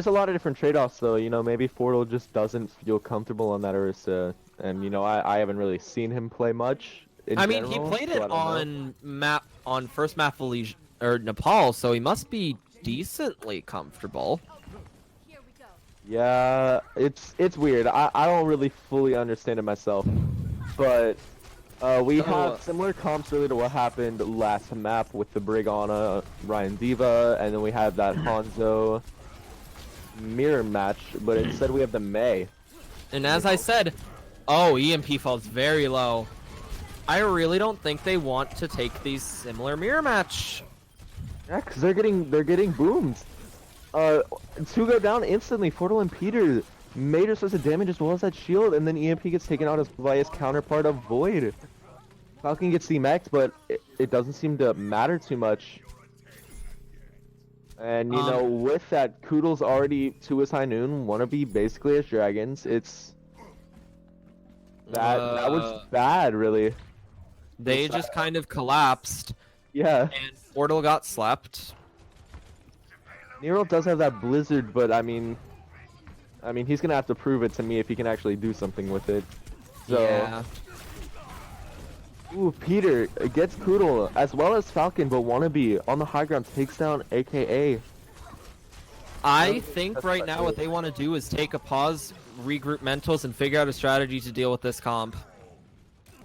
a lot of different trade-offs though. Maybe Fortle just doesn't feel comfortable on that Orisa, and I haven't really seen him play much. I mean, he general, played so it I don't know. on first map of Nepal, so he must be decently comfortable. Yeah, it's weird. I don't really fully understand it myself, but we have similar comps really to what happened last map with the Brigana Ryan Diva, and then we have that Hanzo mirror match, but instead we have the Mei. And as I said, oh, EMP falls very low. I really don't think they want to take these similar mirror match. Yeah, 'cause they're getting boomed. Two go down instantly. Fortal and Peter. Major source of damage as well as that shield, and then EMP gets taken out by his counterpart of Void. Falcon gets demexed, but it doesn't seem to matter too much. And you know, with that, Koodle's already to his high noon, wanna be basically as dragons. It's that was bad, really. They just kind of collapsed, Yeah. and Portal got slept. Nero does have that blizzard, but I mean, he's gonna have to prove it to me if he can actually do something with it. So, Yeah. ooh, Peter gets Koodle as well as Falcon, but Wannabe on the high ground takes down AKA. I think right now what they want to do is take a pause, regroup mentals, and figure out a strategy to deal with this comp.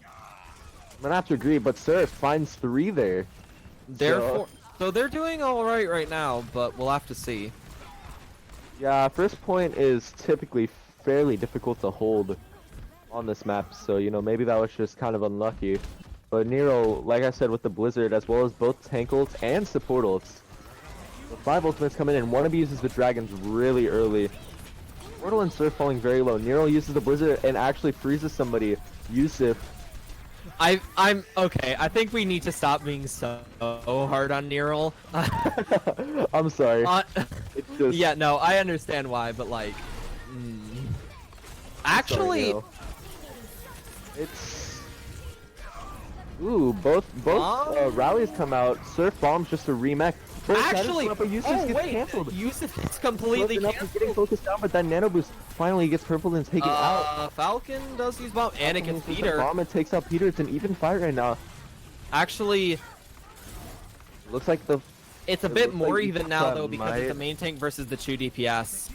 I'm gonna have to agree, but Surf finds 3 there. Therefore, so they're doing all right now, but we'll have to see. Yeah, first point is typically fairly difficult to hold on this map, so you know, maybe that was just kind of unlucky. But Nero, like I said, with the Blizzard, as well as both tank ults and support ults, the 5 ultimates come in, and Wannabe uses the dragons really early. Portal and Surf falling very low. Nero uses the Blizzard and actually freezes somebody. Yusuf. I'm okay. I think we need to stop being so hard on Neural. I'm sorry. It's just... Yeah, no, I understand why, but like, actually, Sorry, Nero. It's... Ooh, both rallies come out. Surf bombs just a remake. actually, Yusuf oh gets wait, canceled. Yusuf is completely He's canceled. getting focused down, but that nano boost finally gets purpled and taken out. Falcon does use bomb, and it gets Uses the Peter. Bomb and takes out Peter. It's an even fight right now. Actually, Looks like the it's a It bit looks more like even now Yuka though because might- it's the main tank versus the 2 DPS.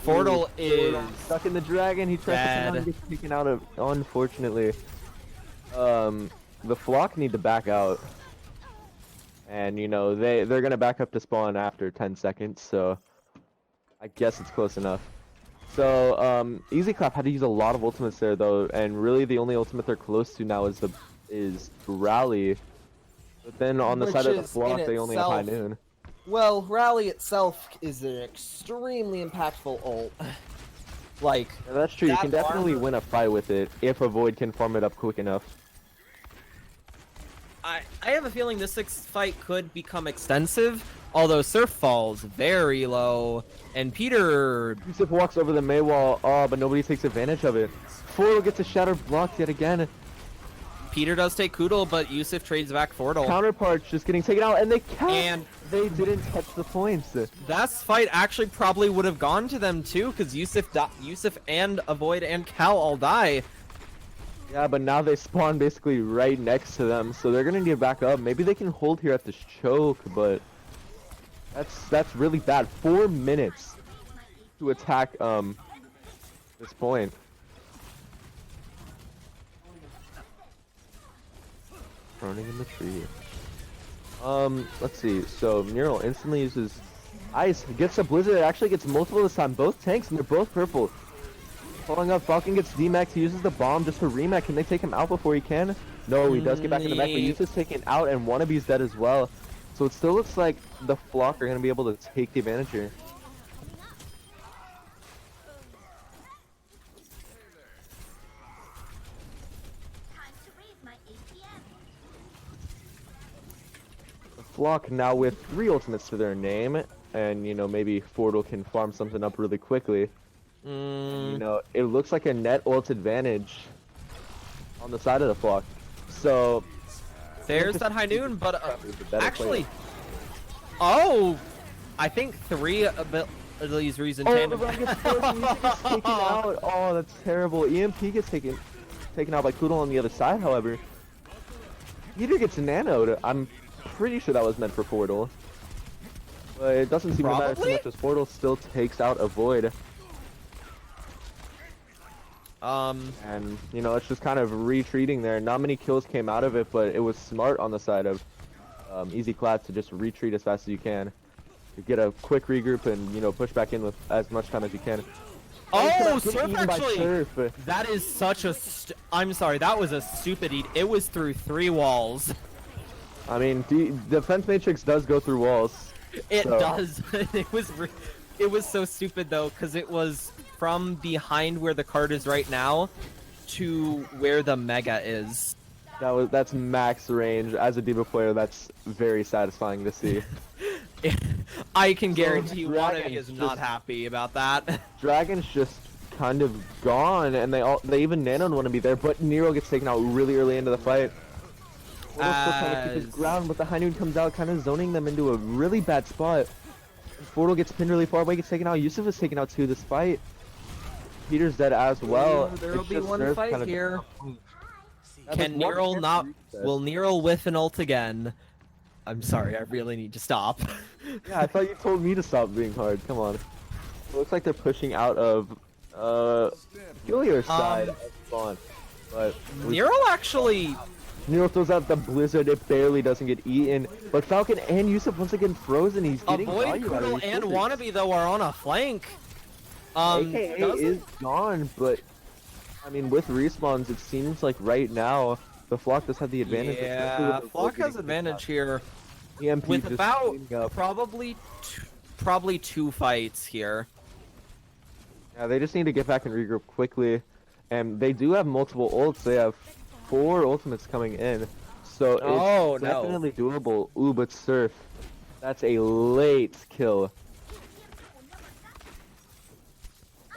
Portal is stuck in the dragon. He tries to come out and gets taken out of. Unfortunately, the flock need to back out, and you know they're gonna back up to spawn after 10 seconds. So I guess it's close enough. So Easy Clap had to use a lot of ultimates there though, and really the only ultimate they're close to now is Rally. But then on the Which side of the is, flock, in they only have high itself, noon. Well, Rally itself is an extremely impactful ult. Like, Yeah, that's true. You that can definitely armor- win a fight with it if a Void can farm it up quick enough. I have a feeling this fight could become extensive, although Surf falls very low, and Peter... Yusuf walks over the Mei wall, but nobody takes advantage of it. Fortal gets a shattered block yet again. Peter does take Koodle, but Yusuf trades back Fortal. Counterparts just getting taken out, and they can't. And they didn't touch the points. that fight actually probably would have gone to them too, because Yusuf and Avoid and Cal all die. Yeah, but now they spawn basically right next to them, so they're gonna need to back up. Maybe they can hold here at this choke, but that's really bad. 4 minutes to attack this point. Running in the tree. Let's see. So Neural instantly uses Ice, gets a Blizzard. It actually gets multiple this time. Both tanks, and they're both purple. Following up, Falcon gets D-Max. He uses the bomb just to remake. Can they take him out before he can? No, he does get back in the mech, but Yusa's taken out, and Wannabe's dead as well. So it still looks like the flock are going to be able to take the advantage here. Flock now with 3 ultimates to their name, and you know, maybe Fortal can farm something up really quickly. You know, it looks like a net ult advantage on the side of the Flock. So There's that high noon, but is the better actually, player. I think 3 abilities reason Oh, the tandem. run gets forced and Yusa gets taken out. Oh, that's terrible. EMP gets taken out by Koodle on the other side, however. Peter gets nanoed. I'm pretty sure that was meant for Portal. But it doesn't seem to matter too Probably? much as Portal still takes out a Void. And, you know, it's just kind of retreating there. Not many kills came out of it, but it was smart on the side of Easy Clap to just retreat as fast as you can. To get a quick regroup and, you know, push back in with as much time as you can. Oh, Get Surf eaten by actually! Surf. That is such a I'm sorry, that was a stupid eat. It was through 3 walls. I mean, Defense Matrix does go through walls. It So- does. It was so stupid though, because it was from behind where the card is right now to where the Mega is. That's max range. As a D.Va player, that's very satisfying to see. I can So, guarantee you Wannabe Dragon's is not just- happy about that. Dragon's just kind of gone, and they even nanoed want to be there, but Nero gets taken out really early into the fight. Fortle's still trying to keep his As- ground, but the High Noon comes out, kind of zoning them into a really bad spot. Fortle gets pinned really far away, gets taken out. Yusuf is taken out too this fight. Peter's dead as well. There'll It's be just one Nerf fight kind of- here. Yeah, Can there's one Nero chance not? to reset. Will Nero whiff an ult again? I'm sorry, I really need to stop. Yeah, I thought you told me to stop being hard. Come on. It looks like they're pushing out of Gilliar's side of Spawn. But Nero actually. Nero throws out the blizzard, it barely doesn't get eaten. But Falcon and Yusuf once again frozen, he's getting Avoid value out of Poodle these and filters. Wannabe though are on a flank. AKA doesn't- is gone, but I mean with respawns it seems like right now the Flock does have the advantage. especially Yeah, with the Flock getting has advantage here EMP with just about cleaning up. probably two fights here. Yeah, they just need to get back and regroup quickly. And they do have multiple ults. They have 4 ultimates coming in. So Oh, it's no. definitely doable. Ooh, but Surf. That's a late kill.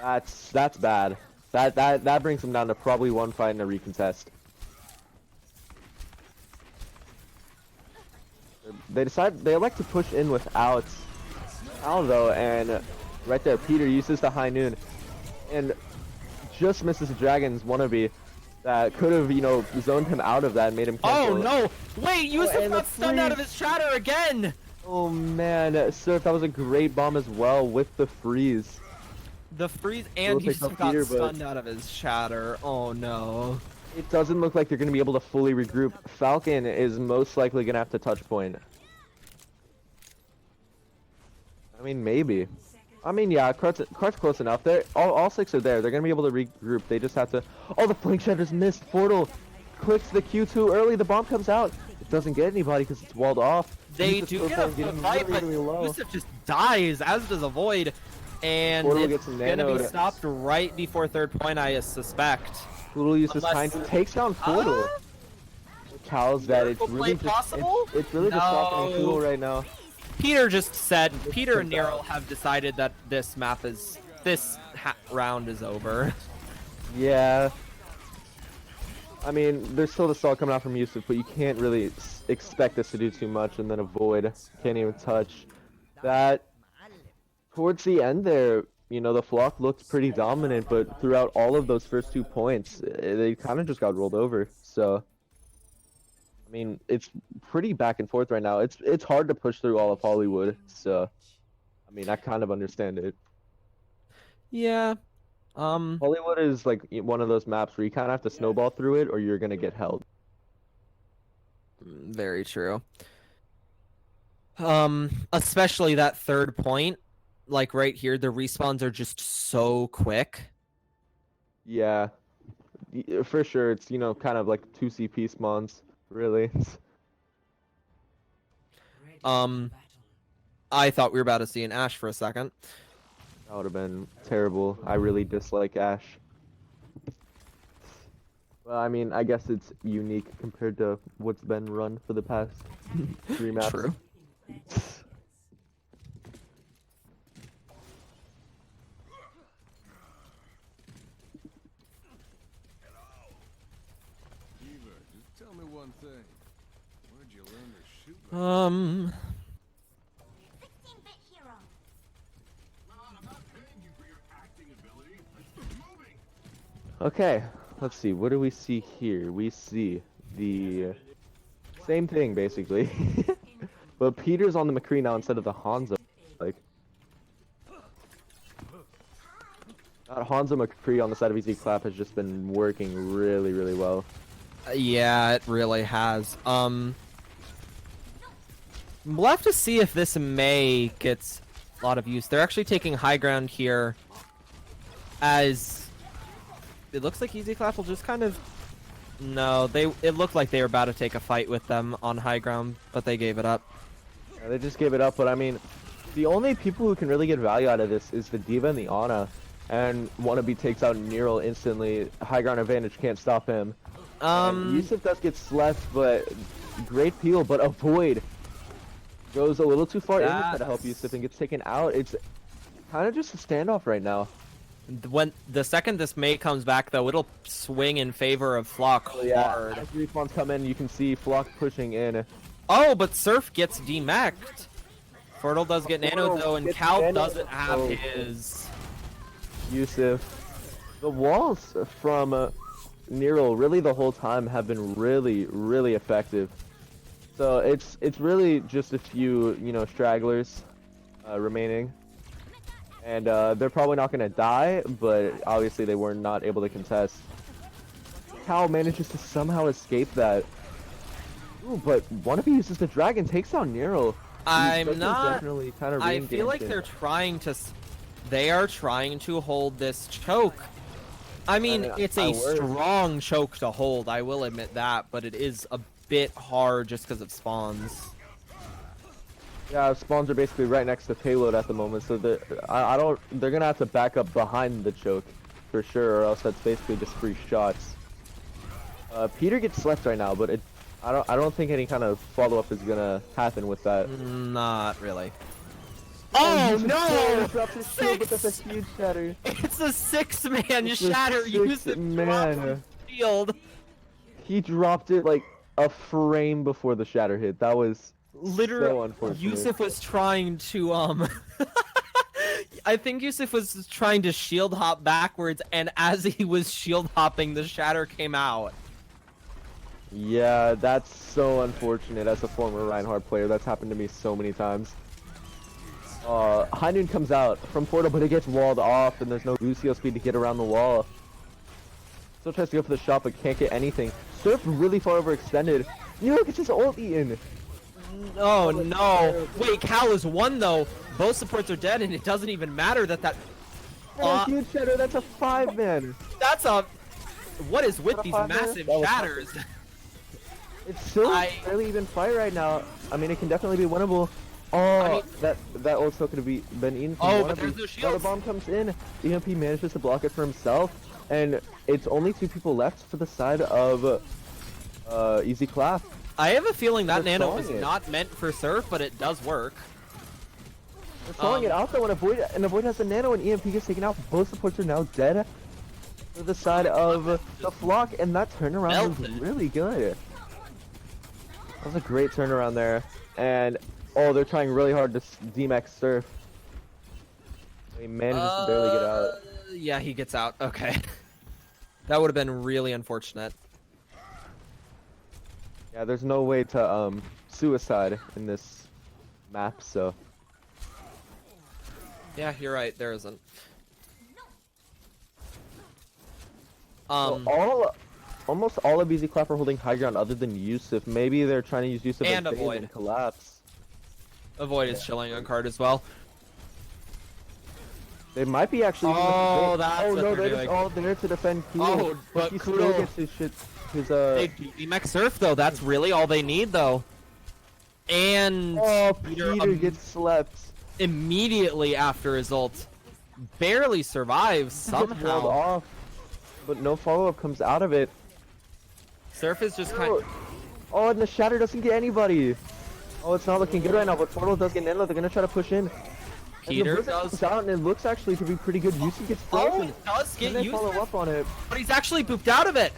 That's bad. That brings them down to probably 1 fight in a recontest. They elect to push in without Al though, and right there Peter uses the High Noon and just misses the Dragon's Wannabe that could have, you know, zoned him out of that and made him cancel. Oh no! Wait, Yusuf and got the stunned out of freeze. his shatter again! Oh man, Surf, that was a great bomb as well with the freeze. The freeze and picked Yusuf up got Peter, but- stunned out of his shatter. Oh no. It doesn't look like they're going to be able to fully regroup. Falcon is most likely going to have to touch point. I mean, maybe. I mean, yeah, Cart's close enough. They're all 6 are there. They're gonna be able to regroup. They just have to. Oh, the flank shatter's missed. Portal clicks the Q too early. The bomb comes out. It doesn't get anybody because it's walled off. They Yusuf do goes get down a full getting fight, really, but really low. Yusuf just dies, as does Avoid. And Portal it's gets gonna be nanoed. stopped right before 3rd point, I suspect. Poodle uses Unless- time, takes down Portal. Cows that it's Miracle really play just possible? it's really just Falcon and No. Poodle right now. Peter just said, Peter and Nero have decided that this round is over. Yeah. I mean, there's still the stall coming out from Yusuf, but you can't really expect us to do too much and then avoid. Can't even touch. That, towards the end there, you know, the Flock looked pretty dominant, but throughout all of those first 2 points, they kind of just got rolled over. So, I mean, it's pretty back and forth right now. It's hard to push through all of Hollywood, so, I mean, I kind of understand it. Yeah. Hollywood is like one of those maps where you kind of have to snowball through it or you're gonna get held. Very true. Especially that 3rd point, like right here, the respawns are just so quick. Yeah, for sure. It's, you know, kind of like 2 CP spawns, really. Ready for Um, battle. I thought we were about to see an Ash for a second. That would have been terrible. I really dislike Ash. Well, I mean, I guess it's unique compared to what's been run for the past 3 maps. True. In 30 seconds. Eva, just tell me one thing. Where'd you learn to shoot like 16-bit hero. Okay, let's see. What do we see here? We see the same thing, basically. But Peter's on the McCree now instead of the Hanzo. Like, that Hanzo McCree on the side of Easy Clap has just been working really, really well. Yeah, it really has. We'll have to see if this May gets a lot of use. They're actually taking high ground here, as it looks like Easy Clap will just kind of. No, it looked like they were about to take a fight with them on high ground, but they gave it up. Yeah, they just gave it up, but I mean, the only people who can really get value out of this is the D.Va and the Ana. And Wannabe takes out Neural instantly. High ground advantage, can't stop him. And Yusuf does get slept, but great peel, but Avoid goes a little too far in to try to help Yusuf and gets taken out. It's kind of just a standoff right now. When the second this Mei comes back, though, it'll swing in favor of Flock hard. As respawns come in, you can see Flock pushing in. Oh, but Surf gets demeched. Fertile does get nano though, and gets Cal nano. doesn't have Oh. his. Yusuf. The walls from Neural really the whole time have been really effective. So it's really just a few, you know, stragglers remaining. And they're probably not going to die, but obviously they were not able to contest. Cal manages to somehow escape that. Ooh, but Wannabe uses the dragon, takes down Neural. I'm not. Definitely kind of I feel like they're trying to. They are trying to hold this choke. I mean, it's a strong choke to hold. I will admit that, but it is a bit hard just because of spawns. Yeah, spawns are basically right next to payload at the moment, so I don't. They're gonna have to back up behind the choke for sure, or else that's basically just free shots. Peter gets slept right now, but I don't think any kind of follow up is gonna happen with that. Not really. Oh no! Drops his shield, but that's a huge shatter. It's a six-man It's a shatter. Use it. man. Shield. He dropped it like a frame before the shatter hit. That was Literally, so unfortunate. Yusuf was trying to I think Yusuf was trying to shield hop backwards, and as he was shield hopping, the shatter came out. Yeah, that's so unfortunate. As a former Reinhardt player, that's happened to me so many times. High Noon comes out from Portal, but it gets walled off, and there's no Lucio speed to get around the wall. Still tries to go for the shot, but can't get anything. Surf really far overextended. Nero gets his ult eaten. Oh no! Wait, Cal is one though. Both supports are dead, and it doesn't even matter that That's a huge shatter. That's a 5-man. That's a. What is with What a these five-man? massive That was- shatters? It's still a fairly even fight right now. I mean, it can definitely be winnable. Oh, that ult's could have been eaten from Oh, but Wannabe. there's no Another shields. bomb comes in. EMP manages to block it for himself, and it's only 2 people left for the side of Easy Clap. I have a feeling that They're nano throwing was it. not meant for Surf, but it does work. They're throwing it out though, and Avoid has a nano, and EMP gets taken out. Both supports are now dead for the side of the Flock, and that turnaround was Melted. really good. That was a great turnaround there, and oh, they're trying really hard to DMX Surf. He manages to barely get out. Yeah, he gets out. Okay. That would have been really unfortunate. Yeah, there's no way to suicide in this map, so Yeah, you're right. There isn't. almost all of Easy Clap are holding high ground other than Yusuf. Maybe they're trying to use Yusuf And as bait Avoid. and collapse. Avoid is chilling on card as well. They might be actually. Oh, that's oh what no, they're they're just doing. all there to defend Kudo. Oh, but he still Kudo- gets his shit. His They DMX Surf though. That's really all they need though. And Oh, Peter, Peter gets slept. immediately after his ult, barely survives Gets rolled somehow. off, but no follow up comes out of it. Surf is just kind. Oh, and the shatter doesn't get anybody. Oh, it's not looking good right now, but Portal does get Nano. They're gonna try to push in. Peter and the does. comes out, and it looks actually to be pretty good. Yusuf gets Oh, frozen. he does Can get they follow used, up on it? but he's actually booped out of it.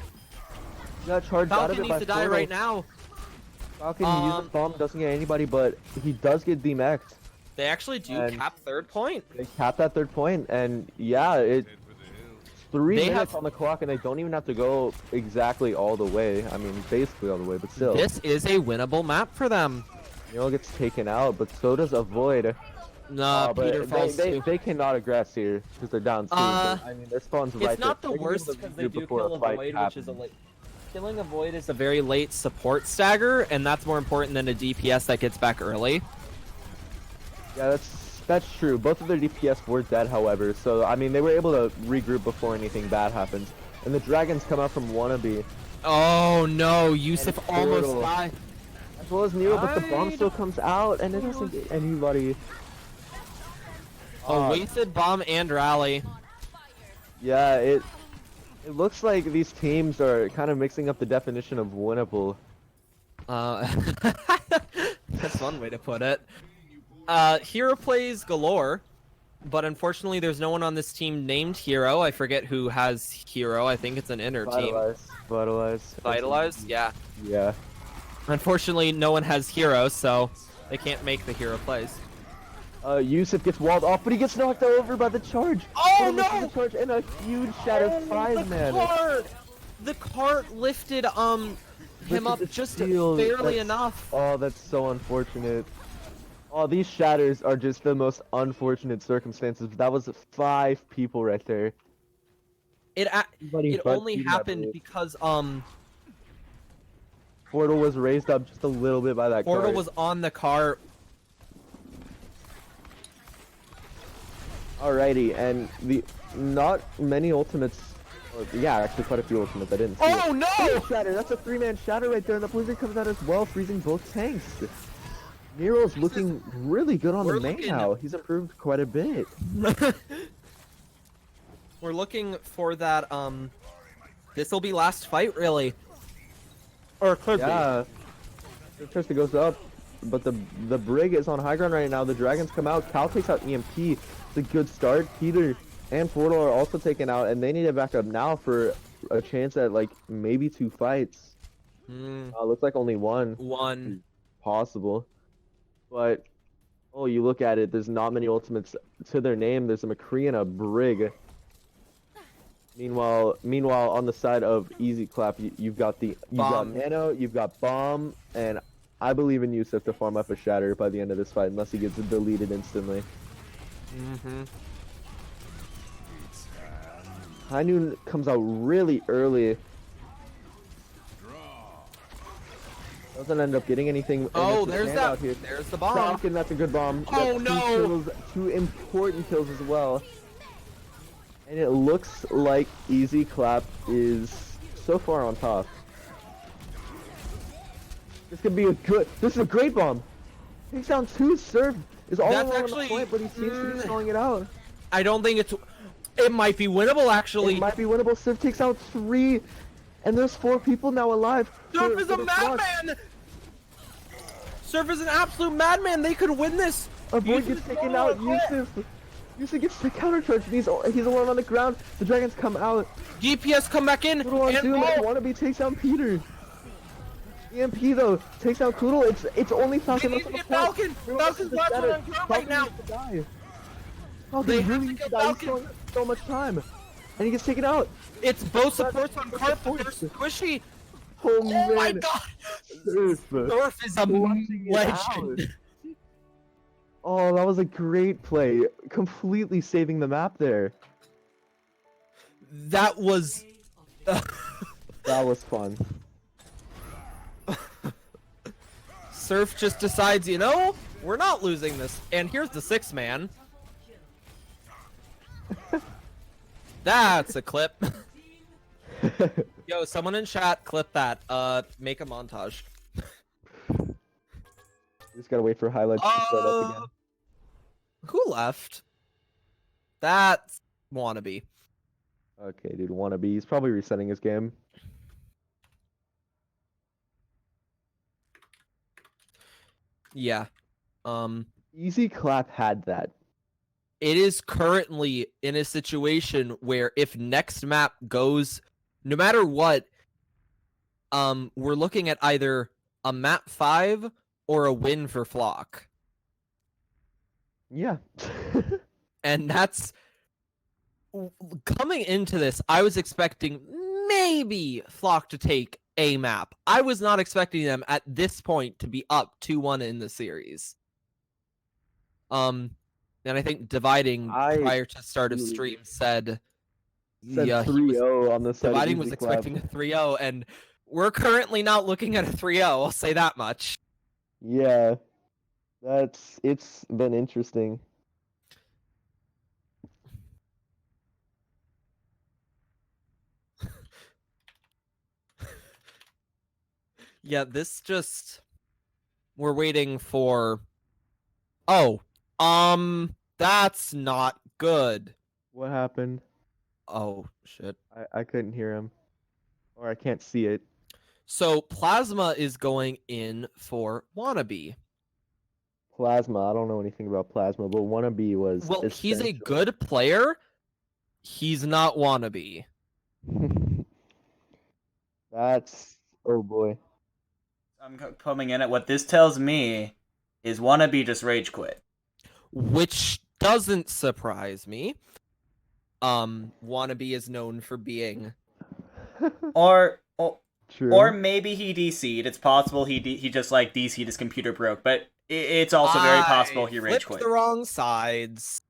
He got charged out of Falcon it by needs to die Portal. right now. Falcon uses bomb, doesn't get anybody, but he does get DMX'd. They actually do And- cap third point. They cap that 3rd point, and yeah, it's 3 They minutes have- on the clock, and they don't even have to go exactly all the way. I mean, basically all the way, but still. This is a winnable map for them. Nero gets taken out, but so does Avoid. No, But Peter falls too. they cannot aggress here because they're down 2. Uh, I mean, their spawn's right It's not there. the They're gonna be worst able to because they regroup do before kill a fight a void, which is a happens. late. Killing a void is a very late support stagger, and that's more important than a DPS that gets back early. Yeah, that's true. Both of their DPS were dead, however, so I mean they were able to regroup before anything bad happens. And the dragons come out from Wannabe. Oh no, Yusuf And almost Portal. died. as well as Nero, but the bomb still comes out and it doesn't get anybody. A wasted bomb and rally. Yeah, it looks like these teams are kind of mixing up the definition of winnable. That's one way to put it. Hero plays galore, but unfortunately there's no one on this team named Hero. I forget who has Hero. I think it's an inner team. Vitalize. Yeah. Yeah. Unfortunately, no one has Hero, so they can't make the Hero plays. Yusuf gets walled off, but he gets knocked over by the charge. Oh, Misses no! The charge and a huge Shadow 5-man. The cart lifted him up the just steal. barely That's- enough. Oh, that's so unfortunate. Oh, these shatters are just the most unfortunate circumstances. That was 5 people right there. It Everybody but only Eden, I happened believe. because Portal was raised up just a little bit by that Portal cart. was on the cart. Alrighty, and not many ultimates. Yeah, actually quite a few ultimates. I didn't see it. Oh no! Shatter, that's a 3-man shatter right there, and the blizzard comes out as well, freezing both tanks. Nero's looking really good on the we're main looking- now. He's improved quite a bit. We're looking for that. This will be last fight, really. Or could Yeah. Trista goes up, but the Brig is on high ground right now. The Dragons come out. Cal takes out EMP. It's a good start. Peter and Portal are also taken out, and they need to back up now for a chance at like maybe 2 fights. be. Looks like only one One. possible. But oh, you look at it. There's not many ultimates to their name. There's a McCree and a Brig. Meanwhile, on the side of Easy Clap, you've got Bomb. Nano, you've got Bomb, and I believe in Yusuf to farm up a Shatter by the end of this fight, unless he gets deleted instantly. Mm-hmm. High Noon comes out really early. Doesn't end up getting anything. and Oh, it's a there's standout that. here. There's the bomb. Falcon, that's a good bomb. Oh, That's 2 no! kills, 2 important kills as well. And it looks like Easy Clap is so far on top. This could be this is a great bomb. Takes down 2. Serve is all That's along actually- the point, but he seems to be stalling it out. I don't think it's. It might be winnable, actually. It might be winnable. Civ takes out 3, and there's 4 people now alive. Surf for- is for a the Flux. madman. Surf is an absolute madman. They could win this. A boy Yusuf gets is taken going out. on a Yusuf gets the counter charge. He's alone on the ground. The Dragons come out. DPS come back in. Koodle on And Doom. oh, Wannabe takes down Peter. EMP though takes down Koodle. It's only Falcon They left need on to the get point. Falcon. Everyone else Falcon's is last dead. one on ground right Falcon now. needs to die. Falcon They really have to needs get to die. He's Falcon. showing so much time. And he gets taken out. It's both supports on cart, but they're squishy. Oh, Oh man. my god. Surf. Surf is a Clutching it legend. out. Oh, that was a great play. Completely saving the map there. That was. That was fun. Surf just decides, you know, we're not losing this. And here's the 6-man. That's a clip. Yo, someone in chat, clip that. Make a montage. Just gotta wait for highlights to start up again. Who left? That's Wannabe. Okay, dude, wannabe. He's probably resetting his game. Yeah. Easy Clap had that. It is currently in a situation where if next map goes, no matter what, we're looking at either a map 5 or a win for Flock. Yeah. And that's coming into this, I was expecting maybe Flock to take a map. I was not expecting them at this point to be up 2-1 in the series. And I think Dividing prior to start of stream said Said yeah, he 3-0 on the side. of Dividing Easy was Clap. expecting a 3-0, and we're currently not looking at a 3-0, I'll say that much. Yeah. It's been interesting. Yeah, this just we're waiting for. Oh, that's not good. What happened? Oh shit. I couldn't hear him, or I can't see it. So Plasma is going in for Wannabe. Plasma. I don't know anything about Plasma, but Wannabe was. Well, he's a essential. good player. He's not Wannabe. That's oh boy. I'm coming in at what this tells me is Wannabe just rage quit. Which doesn't surprise me. Wannabe is known for being Or True. maybe he DC'd. It's possible he just like DC'd his computer broke, but it's also very possible he rage flipped quit. the wrong sides.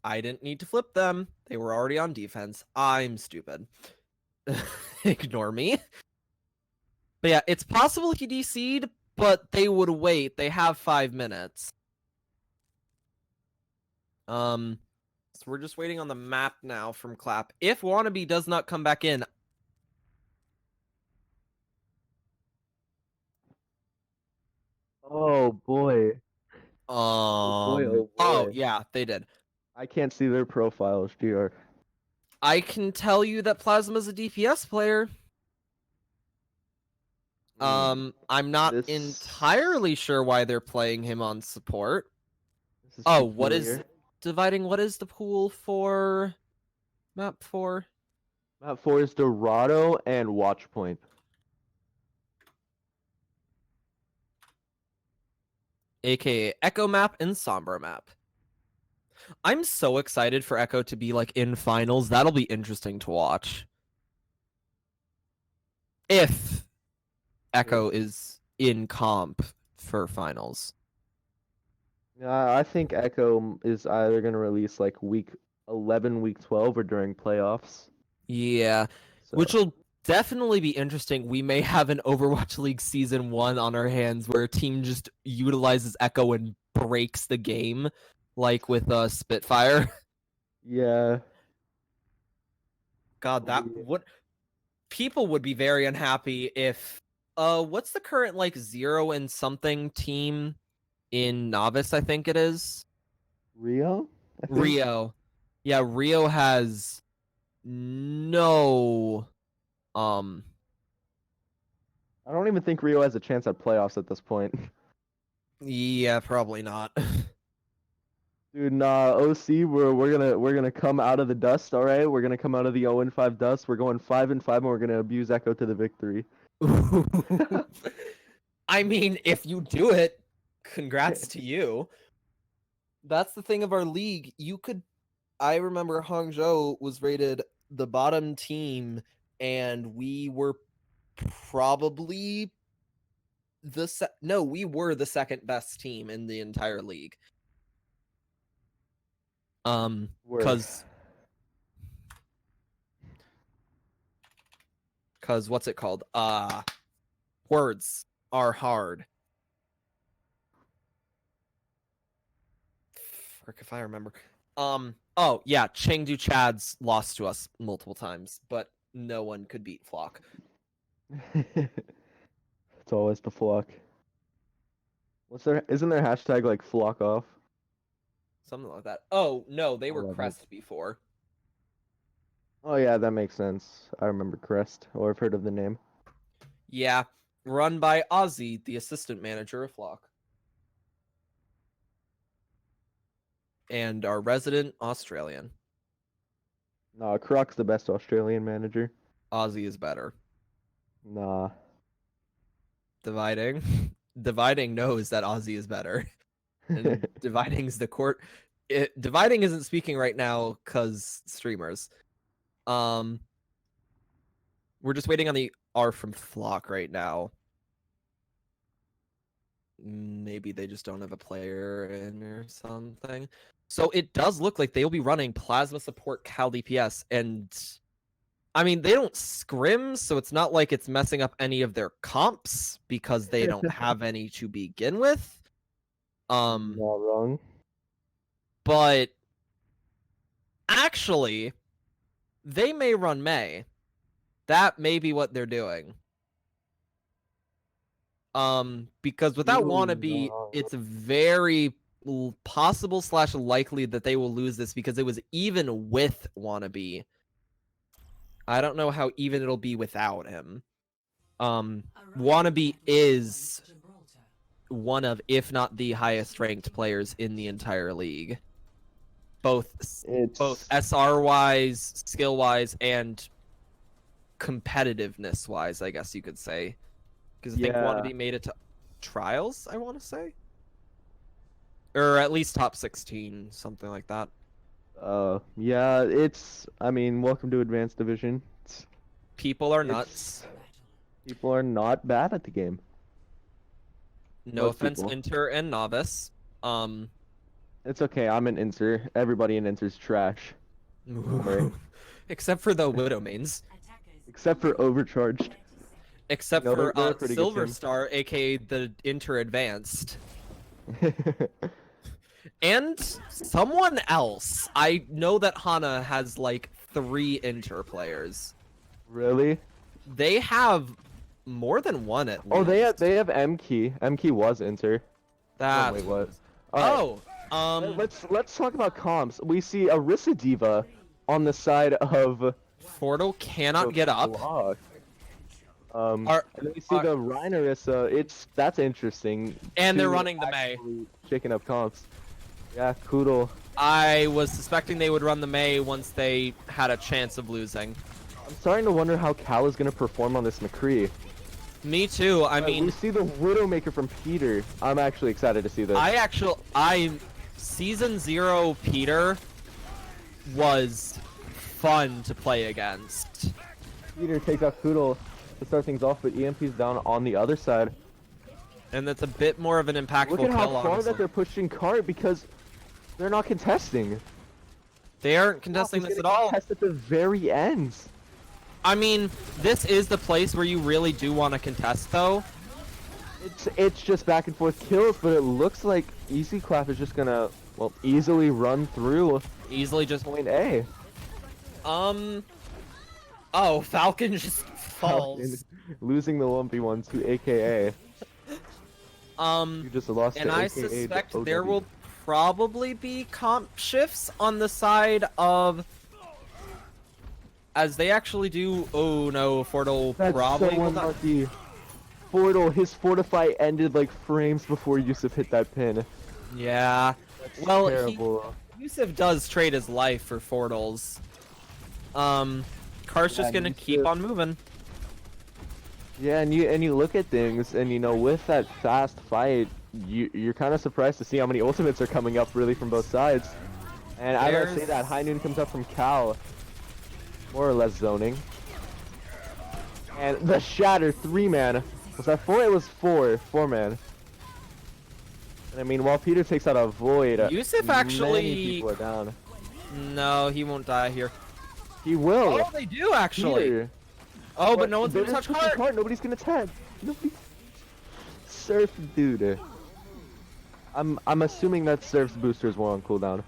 I didn't need to flip them. They were already on defense. I'm stupid. Ignore me. But yeah, it's possible he DC'd, but they would wait. They have 5 minutes. So we're just waiting on the map now from Clap. If Wannabe does not come back in, Oh boy. oh boy. yeah, they did. I can't see their profiles, GR. I can tell you that Plasma's a DPS player. I'm not This- entirely sure why they're playing him on support. This is Oh, what is peculiar. dividing? What is the pool for map 4? Map 4 is Dorado and Watchpoint. AKA Echo map and Sombra map. I'm so excited for Echo to be like in finals. That'll be interesting to watch. If Echo is in comp for finals. I think Echo is either going to release like week 11, week 12, or during playoffs. Yeah, So. which will definitely be interesting. We may have an Overwatch League Season 1 on our hands where a team just utilizes Echo and breaks the game, like with Spitfire. Yeah. God, that Yeah. would... People would be very unhappy if... what's the current, like, 0 and something team in Novice, I think it is? Rio? I think? Rio. Yeah, Rio has no... I don't even think Rio has a chance at playoffs at this point. Yeah, probably not. Dude, nah, OC, we're gonna come out of the dust, all right? We're gonna come out of the 0-5 dust. We're going 5-5, and we're gonna abuse Echo to the victory. I mean, if you do it, congrats to you. That's the thing of our league. You could... I remember Hangzhou was rated the bottom team, and we were probably we were the second best team in the entire league. Because what's it called? Words are hard. Frick, if I remember. Oh yeah, Chengdu Chads lost to us multiple times, but no one could beat Flock. It's always the flock. Isn't their hashtag like flock off? Something like that. Oh no, they were love it. Crest before. Oh yeah, that makes sense. I remember Crest, or I've heard of the name. Yeah, run by Ozzy, the assistant manager of Flock. And our resident Australian. Nah, Croc's the best Australian manager. Ozzy is better. Nah. Dividing knows that Ozzy is better. And Dividing's the court. Dividing isn't speaking right now because streamers. We're just waiting on the R from Flock right now. Maybe they just don't have a player in or something. So it does look like they'll be running Plasma support Cal DPS, and I mean they don't scrim, so it's not like it's messing up any of their comps because they don't have any to begin with. Not wrong. But actually, they may run May. That may be what they're doing. Because without Really Wannabe, not. it's very possible / likely that they will lose this because it was even with Wannabe. I don't know how even it'll be without him. Wannabe is one of, if not the highest ranked players in the entire league. Both It's SR wise, skill wise, and competitiveness wise, I guess you could say. Because I think Yeah. Wannabe made it to trials, I want to say. Or at least top 16, something like that. yeah, it's I mean, welcome to Advanced Division. People are It's- nuts. People are not bad at the game. No most offense, people. Inter and Novice. It's okay, I'm an Inter. Everybody in Inter's trash. worry. Except for the Widow mains. Except for Overcharged. Except No, for they're a pretty good Silver team. Star, aka the Inter Advanced. And someone else. I know that Hana has like 3 Inter players. Really? They have more than one at least. Oh, they have M-Key. M-Key was Inter. that. Oh, wait, what? Alright, let's talk about comps. We see Arissa Diva on the side of Fordo cannot get up. Block. Are- And then we see the Rhine Arissa. That's interesting. And they're Two running the Mei. actually Shaking up comps. Yeah, Koodle. I was suspecting they would run the Mei once they had a chance of losing. I'm starting to wonder how Cal is gonna perform on this McCree. Me too. I We mean, see the Widowmaker from Peter. I'm actually excited to see this. Season 0 Peter was fun to play against. Peter takes out Koodle to start things off, but EMP's down on the other side. And that's a bit more of an impactful Look at how kill, far honestly. that they're pushing Cart because they're not contesting. They aren't contesting He's this at gonna all. contest at the very end. I mean, this is the place where you really do want to contest, though. It's just back and forth kills, but it looks like Easy Clap is just gonna easily run through Easily just... point A. Oh, Falcon just falls. Losing the 1v1 to AKA. You just lost And to I AKA suspect OW. there will probably be comp shifts on the side of... As they actually do... Oh no, Fordo That's probably so will not... unlucky. Fordo, his Fortify ended like frames before Yusuf hit that pin. Yeah. Well, Terrible. Yusuf does trade his life for Fordles. Car's just Yeah, gonna keep Yusuf- on moving. Yeah, and you look at things, and with that fast fight, you're kind of surprised to see how many ultimates are coming up really from both sides. And I gotta say There's- that High Noon comes up from Cal, more or less zoning. And the Shatter 3-man. Was that 4? It was 4-man. And I mean, while Peter takes out a Void, Yusuf many actually... people are down. No, he won't die here. He will. Oh, they do actually. Peter. Oh, but no one's They're gonna touch pushing Cart. Nobody's gonna tag. Nobody. Surf, dude. I'm assuming that Surf's booster is more on cooldown.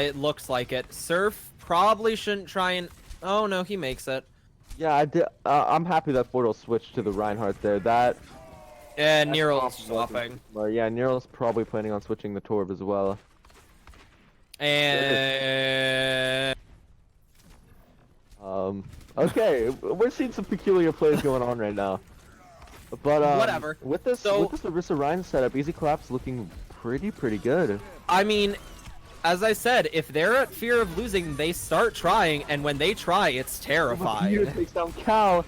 It looks like it. Surf probably shouldn't try and... Oh no, he makes it. Yeah, I did. I'm happy that Portal switched to the Reinhardt there. That. And that's Nero's awesome. swapping. Well, yeah, Nero's probably planning on switching the Torb as well. And... Okay, we're seeing some peculiar plays going on right now. But Whatever. With this Orisa Ryan setup, Easy Clap's looking pretty good. I mean, as I said, if they're at fear of losing, they start trying, and when they try, it's Peter terrifying. takes down Cal.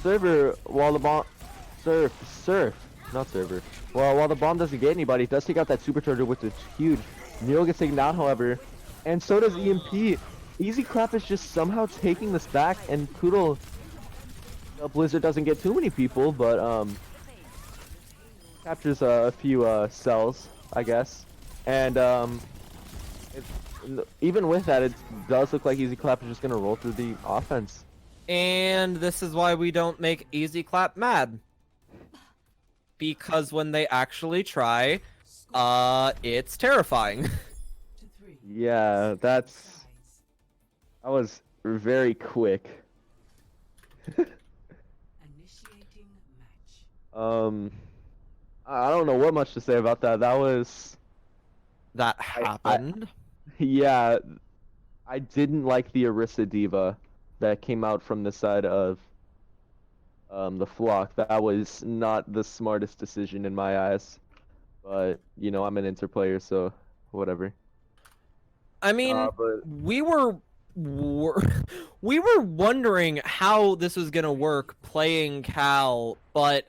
Server, while the bomb... Surf. Not Server. Well, while the bomb doesn't get anybody, it does take out that supercharger, which is huge. Nero gets taken down, however. And so does EMP. Easy Clap is just somehow taking this back, and Koodle... Blizzard doesn't get too many people, but, captures a few, cells, I guess. And, even with that, it does look like Easy Clap is just gonna roll through the offense. And this is why we don't make Easy Clap mad. Because when they actually try, it's terrifying. Yeah, that was very quick. Initiating match. I don't know what much to say about that. That was, That I- happened. yeah, I didn't like the Orisa Diva that came out from the side of the flock. That was not the smartest decision in my eyes. But you know, I'm an Inter player, so whatever. I mean, But we were we were wondering how this was gonna work playing Cal, but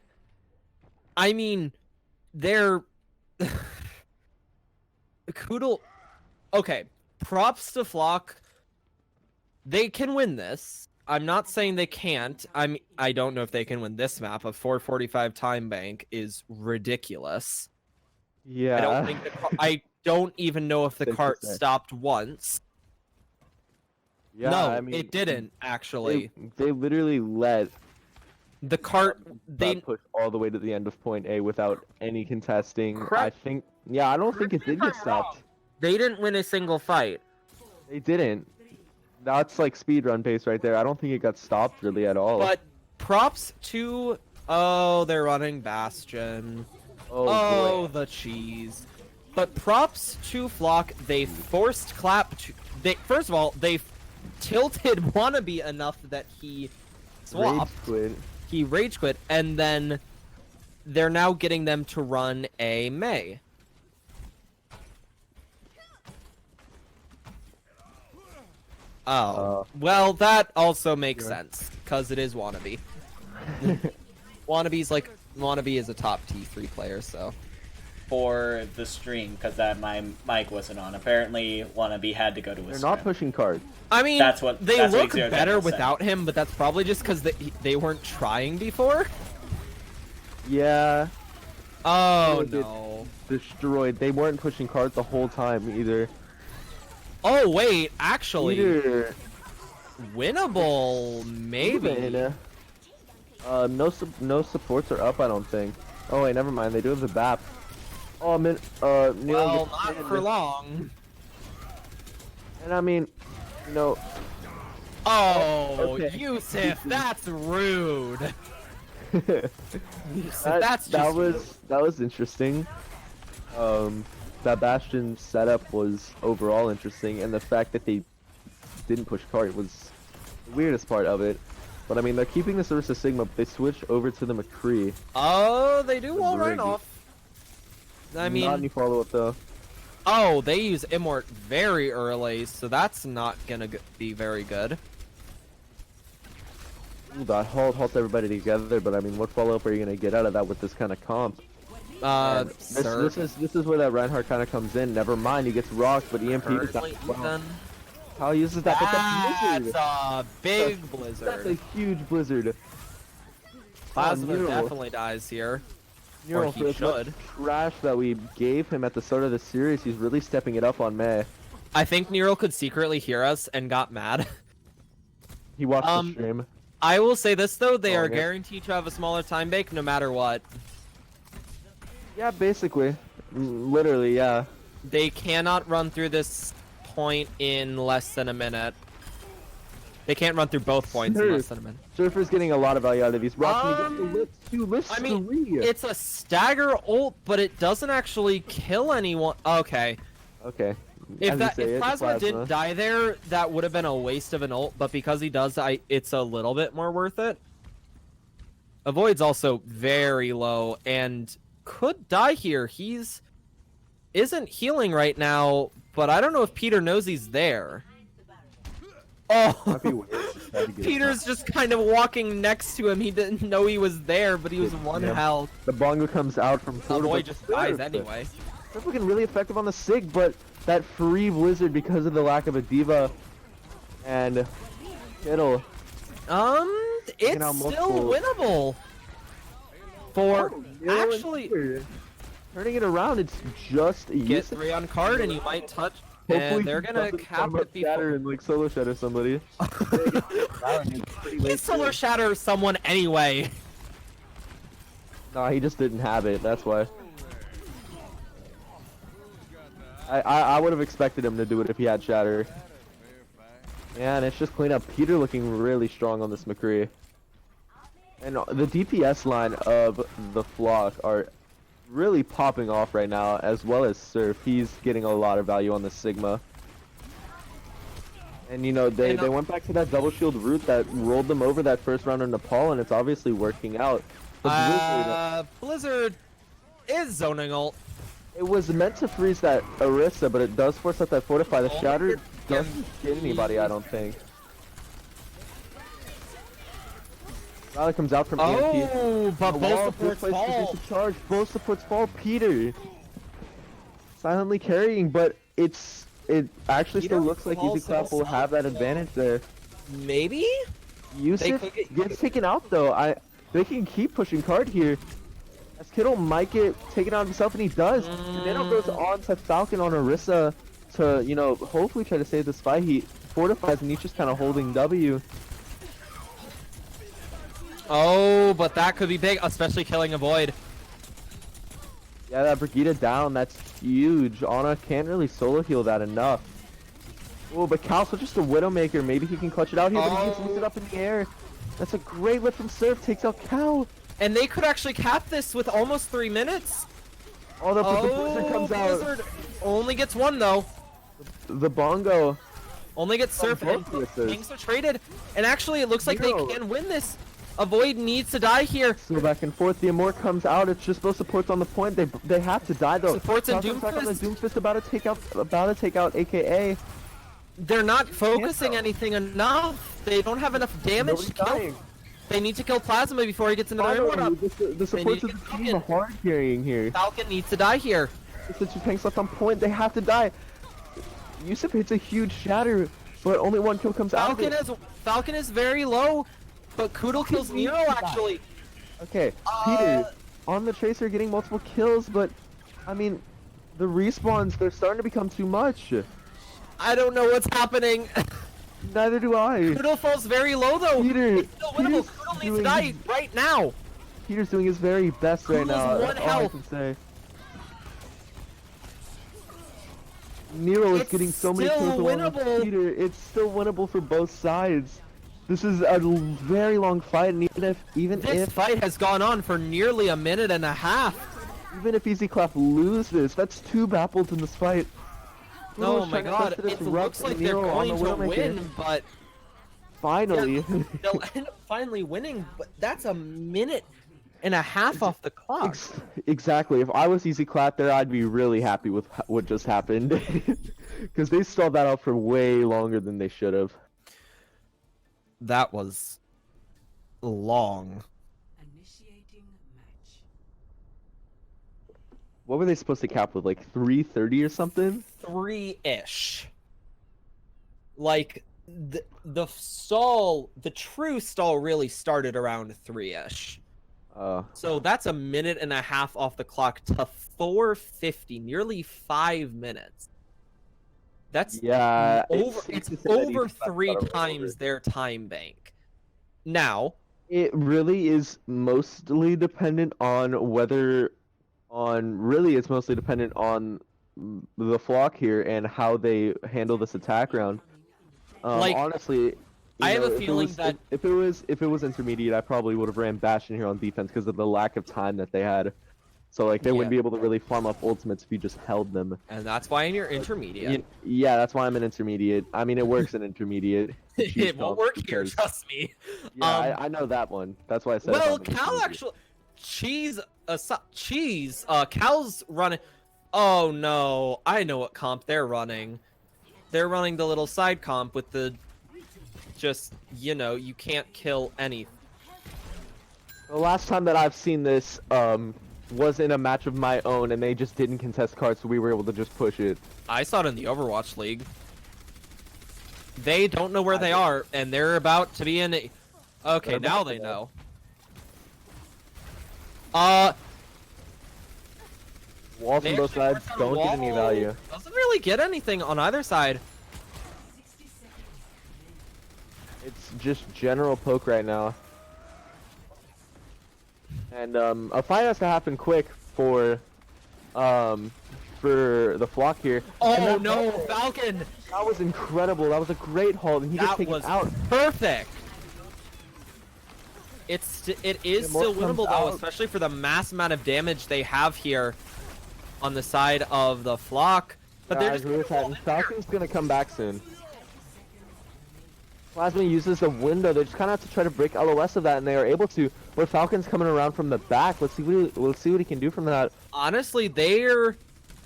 I mean, they're Koodle. Okay, props to Flock. They can win this. I'm not saying they can't. I don't know if they can win this map. A 445 time bank is ridiculous. yeah, I don't think I don't even know if the Safe to cart say. stopped once. yeah. No, I mean, it didn't actually. They literally let The cart they they push all the way to the end of point A without any contesting. I Correct. think, yeah, I don't think it did get stopped. they didn't win a single fight. They didn't. That's like speedrun pace right there. I don't think it got stopped really at all. But props to they're running Bastion. oh, boy. The cheese. But props to Flock. They forced Clap to. They first of all they tilted Wannabe enough that he swapped. Rage quit. He rage quit, and then they're now getting them to run a Mei. Oh, well, that also makes Sure. sense because it is Wannabe. Wannabe is a top T3 player, so For the stream, because that my mic wasn't on. Apparently, Wannabe had to go to a They're stream. not pushing cards. I mean That's what- they that's what look Xero better Daniel said. without him, but that's probably just because they weren't trying before. Yeah, Oh They did. no! destroyed. They weren't pushing cards the whole time either. Oh wait, actually, Peter, winnable maybe. even, no supports are up. I don't think. Oh wait, never mind. They do have the BAP. Oh, Nero Well, gets not pinned. for long. And I mean, you know, Oh, Okay. Yusuf, that's rude. Yusuf, that, that's that just was interesting. That Bastion setup was overall interesting, and the fact that they didn't push cart was the weirdest part of it. But I mean, they're keeping this Ursa Sigma. They switch over to the McCree. Oh, they do The wall Brig. run off. I Not mean, any follow up though. oh, they use Immort very early, so that's not gonna be very good. Ooh, that halts everybody together. But I mean, what follow up are you gonna get out of that with this kind of comp? And Sir, this is where that Reinhardt kind of comes in. Never mind, he gets rocked, but EMP is not. Currently, Wow. Ethan. How he uses that? But That's blizzard. a big That's blizzard. a huge blizzard. Plasma Nero. definitely dies here. Nero, Or he for as much should. trash that we gave him at the start of the series, he's really stepping it up on May. I think Nero could secretly hear us and got mad. He watched Um, the stream. I will say this though, they Oh, are yeah. guaranteed to have a smaller time bank no matter what. Yeah, basically. Literally, yeah. They cannot run through this point in less than a minute. They can't run through both points in less than a minute. Surfer's getting a lot of value out of these. Rocks and he Um, gets the lifts, 2 lifts, I mean, 3. It's a stagger ult, but it doesn't actually kill anyone. Okay. Okay. If As you that say if it, Plasma didn't die there, that would have been a waste of an ult, but because he does, it's a little bit more worth it. Avoid's also very low and could die here. Isn't healing right now, but I don't know if Peter knows he's there. Might be Oh, weird to try to get Peter's just kind of walking next to him. He didn't know he was there, but he was one Yeah. health. The bongo comes out from portal, Avoid but just dies Surf- anyway. Surf looking really effective on the Sig, but that free blizzard because of the lack of a diva and Kittle. It's out still multiple- winnable. For Oh, Nero and actually Peter. Turning it around, it's just get Yusuf. 3 on card and you might touch. Hopefully And they're he gonna doesn't cap farm it up shatter before. and like solo shatter somebody. He's solar shatter someone anyway. Nah, he just didn't have it. That's why. I would have expected him to do it if he had shatter. Yeah, and it's just clean up. Peter looking really strong on this McCree. And the DPS line of the Flock are really popping off right now, as well as Surf. He's getting a lot of value on the Sigma. And you know, they went back to that double shield route that rolled them over that first round in Nepal, and it's obviously working out. But Blizzard is zoning ult. it was meant to freeze that Orisa, but it does force out that Fortify. The Shatter doesn't hit anybody, I don't think. Riley comes out from EMP. Oh, but The both wall, supports good place to fall. do some charge. Both supports fall. Peter silently carrying, but it actually Peter still looks like falls Easy Clap will have that advantage there. Maybe? Yusuf could get- gets taken out though. They can keep pushing card here. As Kittle might get taken out himself, and he does. Nano goes on to Falcon on Orisa to, you know, hopefully try to save this fight. He fortifies, and he's just kind of holding W. Oh, but that could be big, especially killing a Void. Yeah, that Brigitte down, that's huge. Ana can't really solo heal that enough. Oh, but Cal's just a Widowmaker. Maybe he can clutch it out here, but he gets lifted up in the air. That's a great lift from Surf, takes out Cal. And they could actually cap this with almost 3 minutes. Although the Blizzard comes out. Blizzard only gets one though. The Bongo. Only gets Surf and both misses. things are traded. And actually it looks like Hero. they can win this. A Void needs to die here. So back and forth, the Amor comes out. It's just both supports on the point. They have to die though. Supports and Falcon's back on the Doomfist. Doomfist about to take out AKA. They're not focusing anything enough. They don't have enough damage Nobody's to kill. dying. They need to kill Plasma before he gets into their one Finally, up. the supports need of to the get team are Falcon. hard carrying here. Falcon needs to die here. The two tanks left on point. They have to die. Yusuf hits a huge shatter, but only one kill comes out of it. Falcon is very low, but Koodle kills Nero actually. Okay, Peter on the Tracer getting multiple kills, but I mean, the respawns, they're starting to become too much. I don't know what's happening. Neither do I. Koodle falls very low though. Peter, It's still winnable. Peter's Koodle needs to doing- die right now. Peter's doing his very best right Koodle's now. one That's all I health. can say. Nero is It's getting so many still kills along with winnable. Peter. It's still winnable for both sides. This is a very long fight, and even This if fight has gone on for nearly a minute and a half. Easy Clap loses, that's 2 battles in this fight. Oh Kudo's my trying to god, test it disrupt looks like they're Nero on going the to Widowmaker. win, but Finally. they'll end up finally winning, but that's a minute and a half off the clock. Exactly. If I was Easy Clap there, I'd be really happy with what just happened. Because they stalled that out for way longer than they should have. That was long. Initiating match. What were they supposed to cap with? Like 330 or something? 3-ish. Like the stall, the true stall really started around 3-ish. So that's a minute and a half off the clock to 450, nearly 5 minutes. That's Yeah. over. safe It's to say that over Easy Clap 3 got a times roller. their time bank. Now, It really is mostly dependent on it's mostly dependent on the Flock here and how they handle this attack round. Like, Honestly, I have a if it feeling was- that- if it was intermediate, I probably would have ran Bastion here on defense because of the lack of time that they had. So like they wouldn't be Yeah. able to really farm up ultimates if you just held them. and that's why in your intermediate, Yeah, that's why I'm an intermediate. I mean, it works in intermediate. it won't work here. because- Trust me. Yeah, I know that one. That's why I said. if Well, I'm an Cal intermediate. actually, Cal's running. Oh no, I know what comp they're running. They're running the little side comp with the, just, you know, you can't kill any. The last time that I've seen this was in a match of my own, and they just didn't contest cards, so we were able to just push it. I saw it in the Overwatch League. They don't know where they are, and they're about to be in. Okay, They're now about they to know. Walls They on both actually worked sides on don't get any wall. value. Doesn't really get anything on either side. 60 seconds. It's just general poke right now. And a fight has to happen quick for the Flock here. And Oh that no, halt- Falcon! That was incredible. That was a great hold, and he gets That taken was out. perfect. it is Yeah, still Morph comes winnable though, out. especially for the mass amount of damage they have here on the side of the Flock. But Yeah, they're I just agree with that. And Falcon's gonna come back soon. Plasma uses the window. They just kind of have to try to break LOS of that, and they are able to. But Falcon's coming around from the back. Let's see what he can do from that. honestly, they're.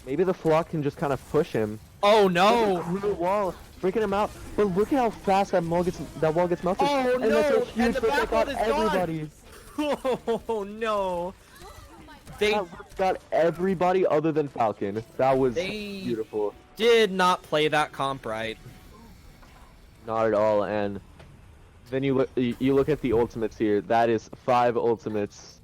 Maybe the Flock can just kind of push him. Oh no! Through the wall, breaking him out. But look at how fast that wall gets melted. Oh, and that's no, a huge and the hit that back got one is gone. everybody. Oh no! They That got everybody other than Falcon. That was They- beautiful. did not play that comp right. Not at all. And then you look at the ultimates here. That is 5 ultimates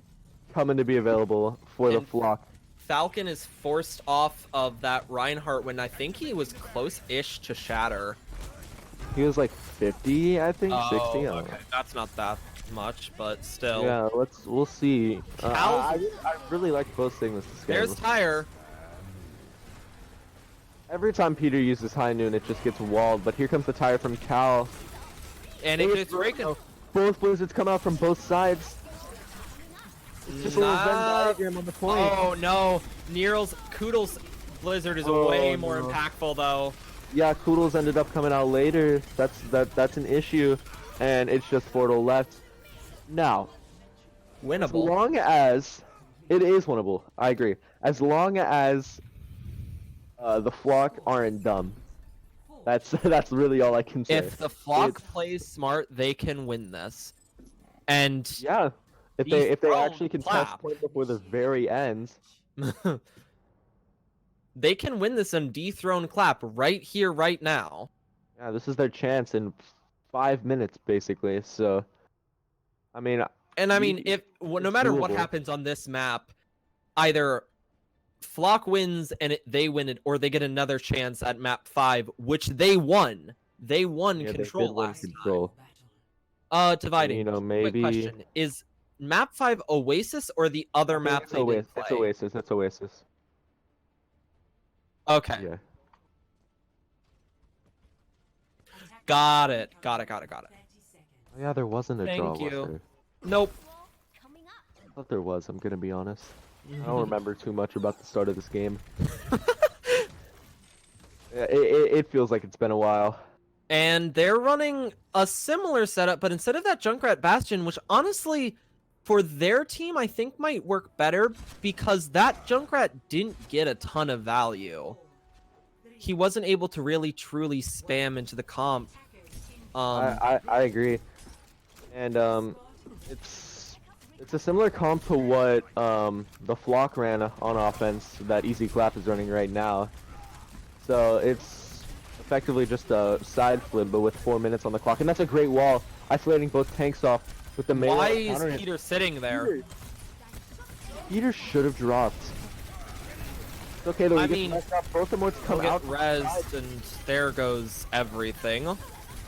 coming to be available for the And- Flock. Falcon is forced off of that Reinhardt when I think he was close-ish to Shatter. He was like 50, I think, 60. I don't know. okay. That's not that much, but still. Yeah, we'll see. Cal's- I really like both segments this game. There's Tyre. Every time Peter uses High Noon, it just gets walled. But here comes the tire from Cal. And it gets Raken. Both blizzards come out from both sides. It's just a little Venn diagram on the point. Oh no. Koodle's Blizzard is Oh, way more no. impactful though. Yeah, Koodles ended up coming out later. That's an issue, and it's just Fortle left. Now, as Winnable. long as it is winnable, I agree. As long as the Flock aren't dumb, that's really all I can say. If the Flock It's- plays smart, they can win this. And Yeah, if they Dethrone actually can Clap. touch point before the very end. they can win this and dethrone Clap right here, right now. Yeah, this is their chance in 5 minutes, basically. So, I mean, And I mean, Ye- no it's matter what doable. happens on this map, either Flock wins and they win it, or they get another chance at map 5, which they won. They won yeah, they control did win last control. time. Dividing. You know, Quick maybe question: is map 5 Oasis or the other I think map it's they didn't Oasis. play? It's Oasis. It's Oasis. Okay, Yeah. got it. Oh, yeah, there wasn't a draw. Thank you. Was there? Nope. I thought there was. I'm gonna be honest. I don't remember too much about the start of this game. Yeah, it feels like it's been a while. And they're running a similar setup, but instead of that Junkrat Bastion, which honestly, for their team, I think might work better because that Junkrat didn't get a ton of value. He wasn't able to really truly spam into the comp. I agree, and it's a similar comp to what the Flock ran on offense that Easy Clap is running right now. So it's effectively just a side flip, but with 4 minutes on the clock, and that's a great wall. Isolating both tanks off with the melee. Why is countering it. Peter sitting there? Peter should have dropped. It's okay though. I he gets mean, messed up. Both the morts He'll come get out. rezzed, and there goes everything.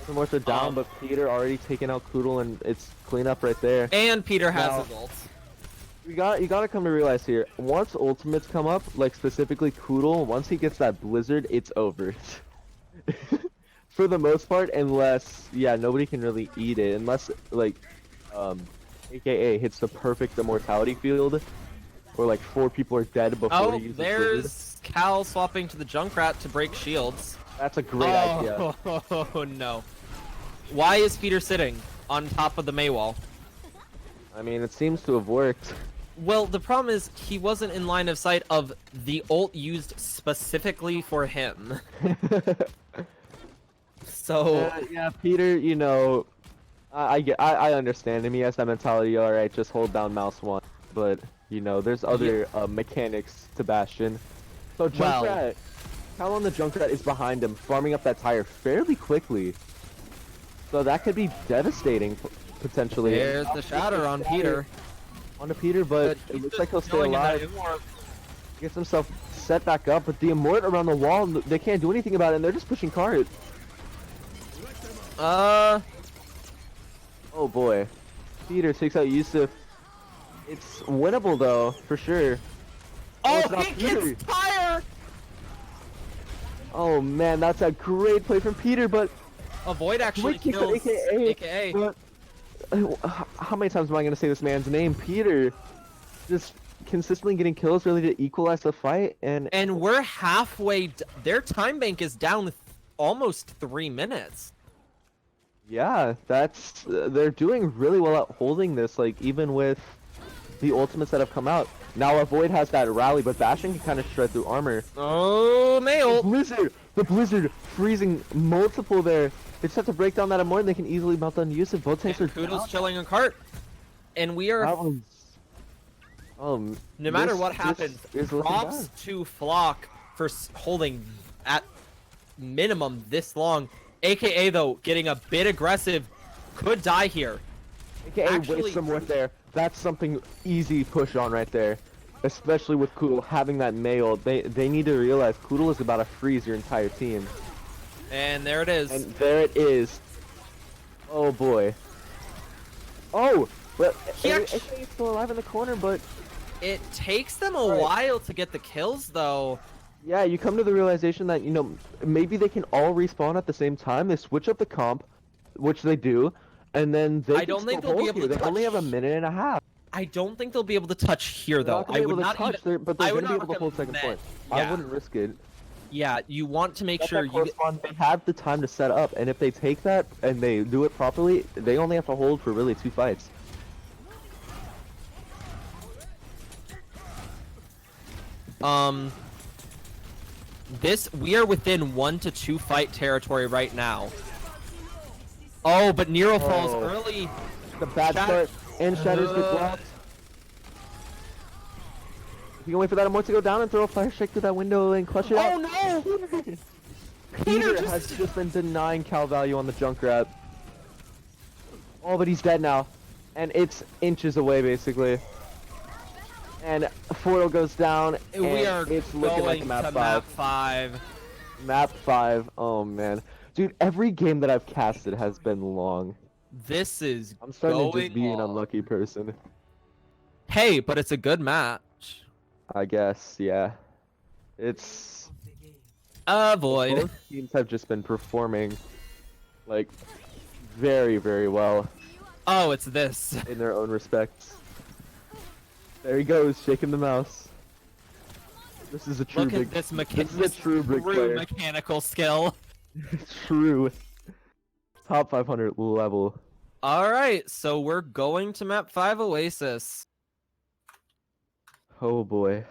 The morts are down, Um, but Peter already taken out Koodle, and it's cleanup right there. And Peter has Now- his ult. You gotta come to realize here, once ultimates come up, like specifically Koodle, once he gets that blizzard, it's over. For the most part, unless, yeah, nobody can really eat it, unless, like, AKA hits the perfect immortality field, or like 4 people are dead before Oh, he uses blizzard. there's Cal swapping to the Junkrat to break shields. That's a great idea. Oh no. Why is Peter sitting on top of the Maywall? I mean, it seems to have worked. Well, the problem is he wasn't in line of sight of the ult used specifically for him. So, Yeah, Peter, you know, I understand him. He has that mentality. All right, just hold down mouse 1. But you know, there's other mechanics to Bastion. So Well- Junkrat, Cal on the Junkrat is behind him, farming up that tire fairly quickly. So that could be devastating potentially. there's the shatter on Peter. Onto Peter, but He's it looks just like he'll stay going in that alive. Immort. Gets himself set back up, but the Immort around the wall, they can't do anything about it, and they're just pushing cart. Oh boy. Peter takes out Yusuf. It's winnable though, for sure. Oh, it's not he Peter. gets Tyre! Oh man, that's a great play from Peter, but Avoid actually Great kick to kills AKA. AKA. but how many times am I gonna say this man's name? Peter, just consistently getting kills really to equalize the fight, and And we're halfway. Their time bank is down almost 3 minutes. yeah, that's they're doing really well at holding this. Like even with the ultimates that have come out. Now Avoid has that rally, but Bastion can kind of shred through armor. Oh, Mayo. The Blizzard freezing multiple there. They just have to break down that Immortal and they can easily melt down Yusuf. Both tanks are Kudos down. chilling on cart. And we are, That was... no matter this- what this happens, is looking props bad. to Flock for holding at minimum this long. AKA, though, getting a bit aggressive. Could die here. AKA Actually- waste some work there. That's something easy push on right there. Especially with Koodle having that mail. They need to realize Koodle is about to freeze your entire team. And there it is. And there it is. Oh boy. Oh! Well, He actu- AKA's still alive in the corner, but It takes them a Right. while to get the kills, though. yeah, you come to the realization that, you know, maybe they can all respawn at the same time. They switch up the comp, which they do, and then they I can don't think still they'll be hold able you. to They only have a touch- minute and a half. I don't think they'll be able to touch here, They're though. not gonna I be would able to not touch, even... but I they're would gonna be not able to hold second point. recommend- I yeah. wouldn't risk it. Yeah, you want to make Let sure that you... correspond. They have the time to set up, and if they take that and they do it properly, they only have to hold for really 2 fights. We are within 1 to 2 fight territory right now. Oh, but Nero falls Oh. early. The bad Shatter- start, and Shatters get blocked. You can wait for that Immortal to go down and throw a fire strike through that window and clutch it Oh out. no! Peter has just been denying Cal value on the Junkrat. Oh, but he's dead now. And it's inches away, basically. And Forto goes down, and We are it's looking like going map to 5. map 5. Map 5, oh man. Dude, every game that I've casted has been long. This is I'm starting to going just be an long. unlucky person. Hey, but it's a good match. I guess, yeah. It's... of the game. Avoid. Both teams have just been performing, like, very, very well Oh, it's this. in their own respects. There he goes, shaking the mouse. This is a true Look big... at this, this is a true big player. mechanical skill. True. Top 500 level. All right, so we're going to map 5 Oasis. Oh boy.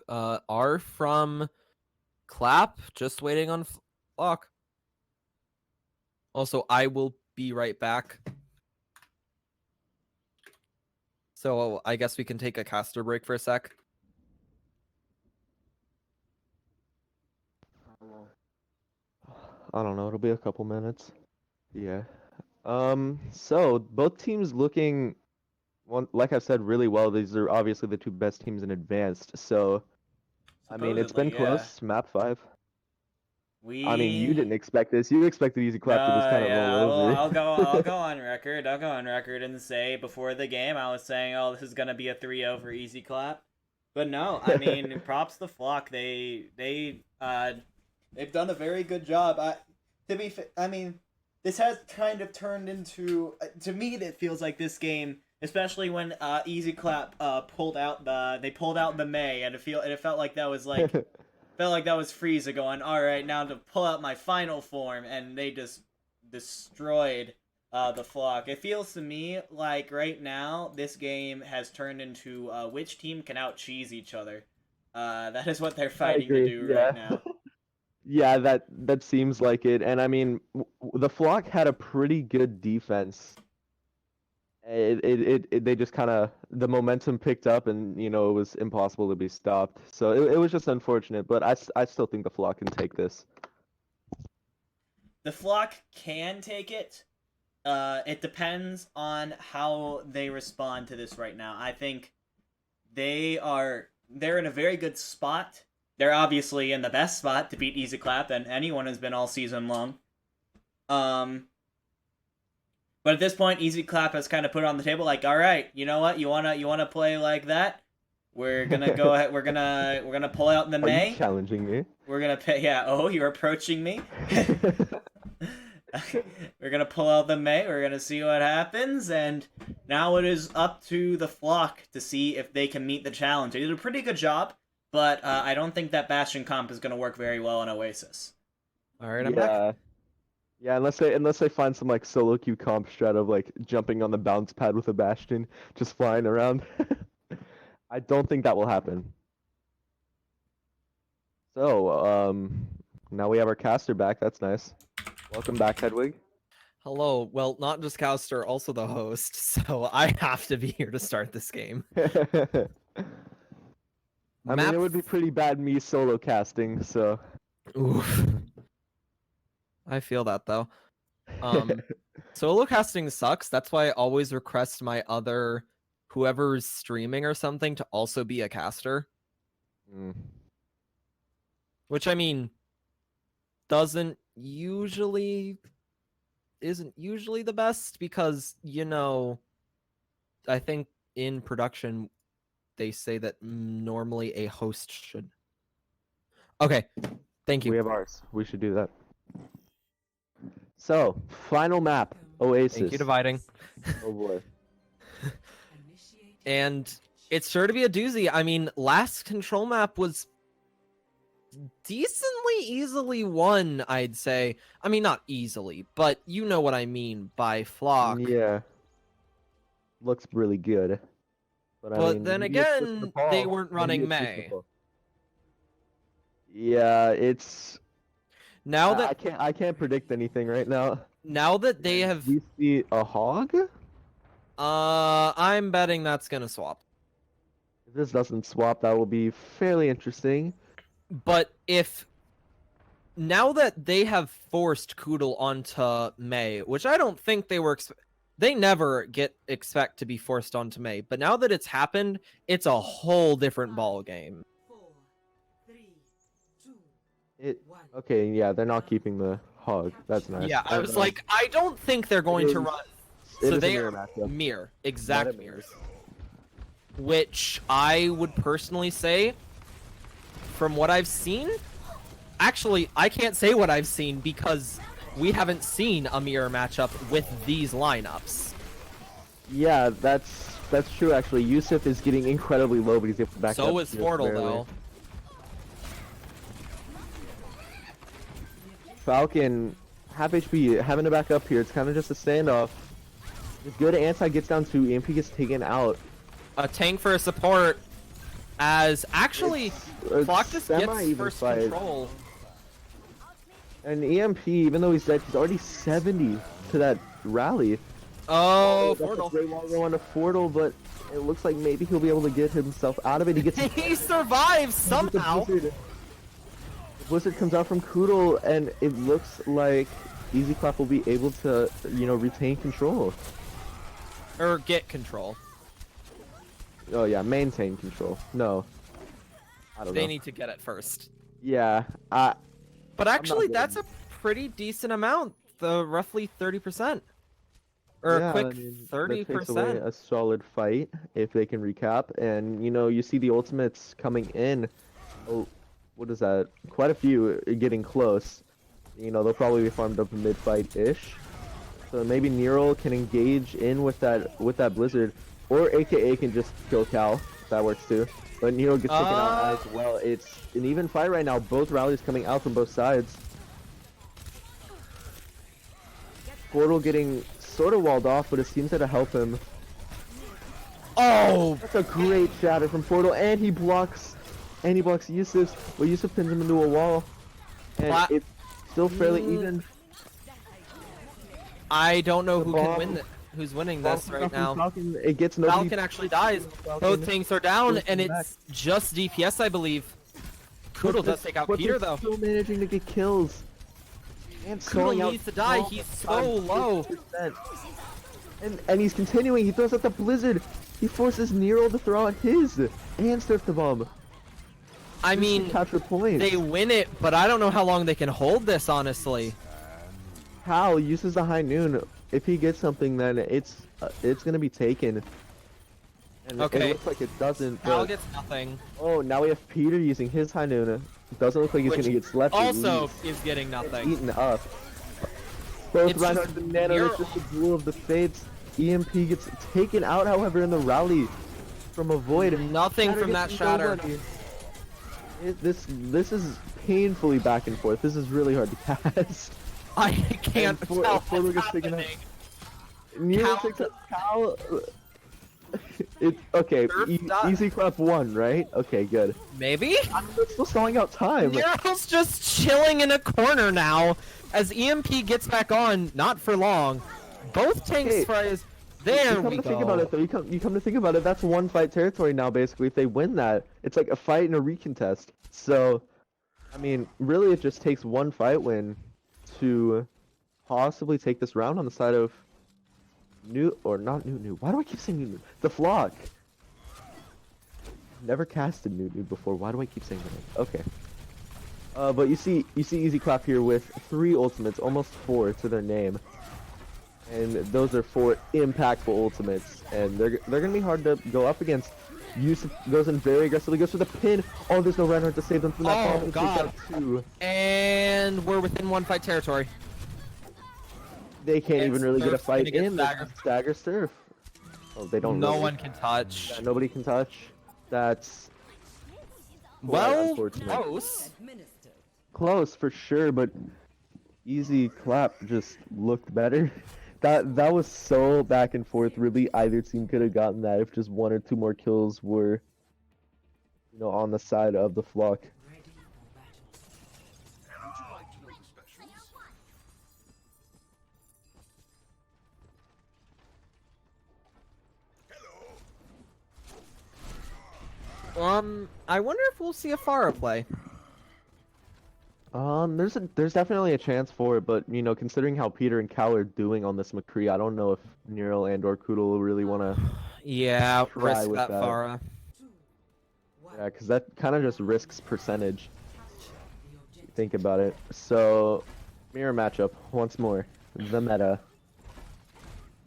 R from Clap, just waiting on Flock. Also, I will be right back. So I guess we can take a caster break for a sec. I don't know, it'll be a couple minutes. Yeah. So both teams looking, like I said, really well. These are obviously the 2 best teams in advanced. So, I mean, it's been Supposedly, yeah. close. Map 5. We... I mean, you didn't expect this. You expected Easy Clap to just kind of roll over. I'll go on record. I'll go on record and say before the game I was saying, oh, this is gonna be a 3-0 for Easy Clap. But no, I mean, props to Flock. They've done a very good job. I mean, this has kind of turned into, to me, it feels like this game, especially when Easy Clap pulled out the May, and it felt like that was like. Felt like that was Frieza going, alright, now to pull out my final form, and they just destroyed the Flock. It feels to me like right now, this game has turned into which team can out-cheese each other. That is what they're fighting to agree, do yeah. right now. Yeah, that seems like it. And I mean, the Flock had a pretty good defense. They just kind of, the momentum picked up and, you know, it was impossible to be stopped. So it was just unfortunate, but I still think the Flock can take this. The Flock can take it. It depends on how they respond to this right now. I think they're in a very good spot. They're obviously in the best spot to beat Easy Clap than anyone has been all season long. But at this point, Easy Clap has kind of put it on the table, like, all right, you know what? You wanna play like that? We're gonna go ahead. We're gonna pull out the Are you May. challenging me? We're gonna pay. Yeah. Oh, you're approaching me. We're gonna pull out the May. We're gonna see what happens, and now it is up to the Flock to see if they can meet the challenge. They did a pretty good job, but I don't think that Bastion comp is gonna work very well on Oasis. All right, I'm back. Yeah, unless they find some like solo queue comp strat of like jumping on the bounce pad with a Bastion, just flying around. I don't think that will happen. So, now we have our caster back. That's nice. Welcome back, Hedwig. Hello. Well, not just Caster, also the host. So I have to be here to start this game. I mean, Map- it would be pretty bad me solo casting, so. Oof. I feel that though. Solo casting sucks. That's why I always request my other whoever's streaming or something to also be a caster. Mm. Which I mean isn't usually the best because, you know, I think in production they say that normally a host should. Okay. Thank you. We have ours. We should do that. So, final map, Oasis. Thank you, Dividing. Oh boy. Initiating And it's sure to be a doozy. I mean, last control map was decently easily won, I'd say. I mean, not easily, but you know what I mean by Flock. Yeah. Looks really good. I But mean, then maybe it's just again, the ball. they weren't running Maybe it's just the May. ball. Yeah, it's. Now that I can't predict anything right now. they have, We see a hog. I'm betting that's gonna swap. If this doesn't swap, that will be fairly interesting. But if now that they have forced Koodle onto May, which I don't think they were, they never expect to be forced onto May. But now that it's happened, it's a whole different ball game. 4, 3, 2, It 1. okay, yeah, they're not keeping the hog. That's nice. Yeah, I was like, I don't think they're going to run. It So is a they mirror are matchup. mirror, exact Not a mirrors. Which I would personally say, from what I've seen, actually, I can't say what I've seen because we haven't seen a mirror matchup with these lineups. Yeah, that's true actually. Yusuf is getting incredibly low, but he's able to back up. So is just Portal, barely. though. Falcon, half HP, having to back up here. It's kind of just a standoff. It's good. Anti gets down 2. EMP gets taken out. A tank for a support, as actually, It's Flock just gets semi-even first fight. control. And EMP, even though he's dead, he's already 70 to that rally. Oh, That's a Portal. great long go on to Portal, but it looks like maybe he'll be able to get himself out of it. He gets He survives the somehow. Blizzard. The Blizzard comes out from Koodle, and it looks like Easy Clap will be able to, retain control. Or get control. Oh yeah, maintain control. No, I don't They know. need to get it first. Yeah, But actually, good. that's a pretty decent amount. The roughly 30%. Or yeah, a quick I mean, that takes away 30%. a solid fight if they can recap, and you see the ultimates coming in. Oh, what is that? Quite a few getting close. They'll probably be farmed up mid-fight ish. So maybe Neural can engage in with that Blizzard, or AKA can just kill Cal. That works too. But Neural gets taken out as well. It's an even fight right now. Both rallies coming out from both sides. Portal getting sort of walled off, but it seems to help him. Oh! That's a great shatter from Portal, and he blocks Yusuf, but Yusuf pins him into a wall. And Pla- it's still fairly even. I don't know The who can bomb- win who's winning this Falcon right now. Falcon, it gets nobody. Falcon actually dies. Falcon Both tanks are down, goes and back. it's just DPS, I believe. Koodle does take out but Peter, they're though. Still managing to get kills. And stalling Koodle out needs to die. all He's the so time, low. 50%. And he's continuing. He throws out the Blizzard. He forces Nero to throw out his and surf the bomb. I Just to mean, capture points. they win it, but I don't know how long they can hold this, honestly. Hal uses the high noon. if he gets something, then it's gonna be taken. And Okay. it looks like it doesn't. Cal But, gets nothing. oh, now we have Peter using his high noon. It doesn't look like he's Which gonna get slept. Also is getting nothing. eaten up. Both It's Reinhardt just and Nano, mirror- it's just a duel of the fates. EMP gets taken out, however, in the rally from a void. Nothing Shatter from that gets shatter. nobody. This is painfully back and forth. This is really hard to cast. I can't And for- tell for what's gets taken out. happening. Nero Cal- takes out Cal. It okay. Surf dot- Easy clap 1, right? Okay, good. Maybe? They're still stalling out time. Nero's just chilling in a corner now as EMP gets back on, not for long. Both tanks Hey, fries. You There come we to go. think about it, though. You come to think about it. That's one fight territory now. Basically, if they win that, it's like a fight and a recontest. So, I mean, really, it just takes one fight win to possibly take this round on the side of New or not New. Why do I keep saying New? The Flock. Never casted New before. Why do I keep saying that? Okay. But you see Easy Clap here with 3 ultimates, almost 4 to their name. And those are 4 impactful ultimates, and they're gonna be hard to go up against. Yusuf goes in very aggressively, goes for the pin. Oh, there's no Reinhardt to save them from that. Oh, bomb. It takes God. out 2. And we're within one fight territory. They can't And even really get a Surf's gonna fight get in. staggered. Stagger Surf. Oh, they don't. No really. one can touch. Yeah, nobody can touch. That's quite Well, unfortunate. close. Administered. Close for sure, but Easy Clap just looked better. That was so back and forth. Really, either team could have gotten that if just 1 or 2 more kills were, on the side of the Flock. Ready for battle. Would you like to know the specials? I wonder if we'll see a Pharah play. There's definitely a chance for it, but considering how Peter and Cal are doing on this McCree, I don't know if Neural and or Koodle really want to. Yeah, Try risk with that that. Pharah. 2, 1. Yeah, because that kind of just risks percentage. Capture the objective. Think about it. So, mirror matchup once more. The meta,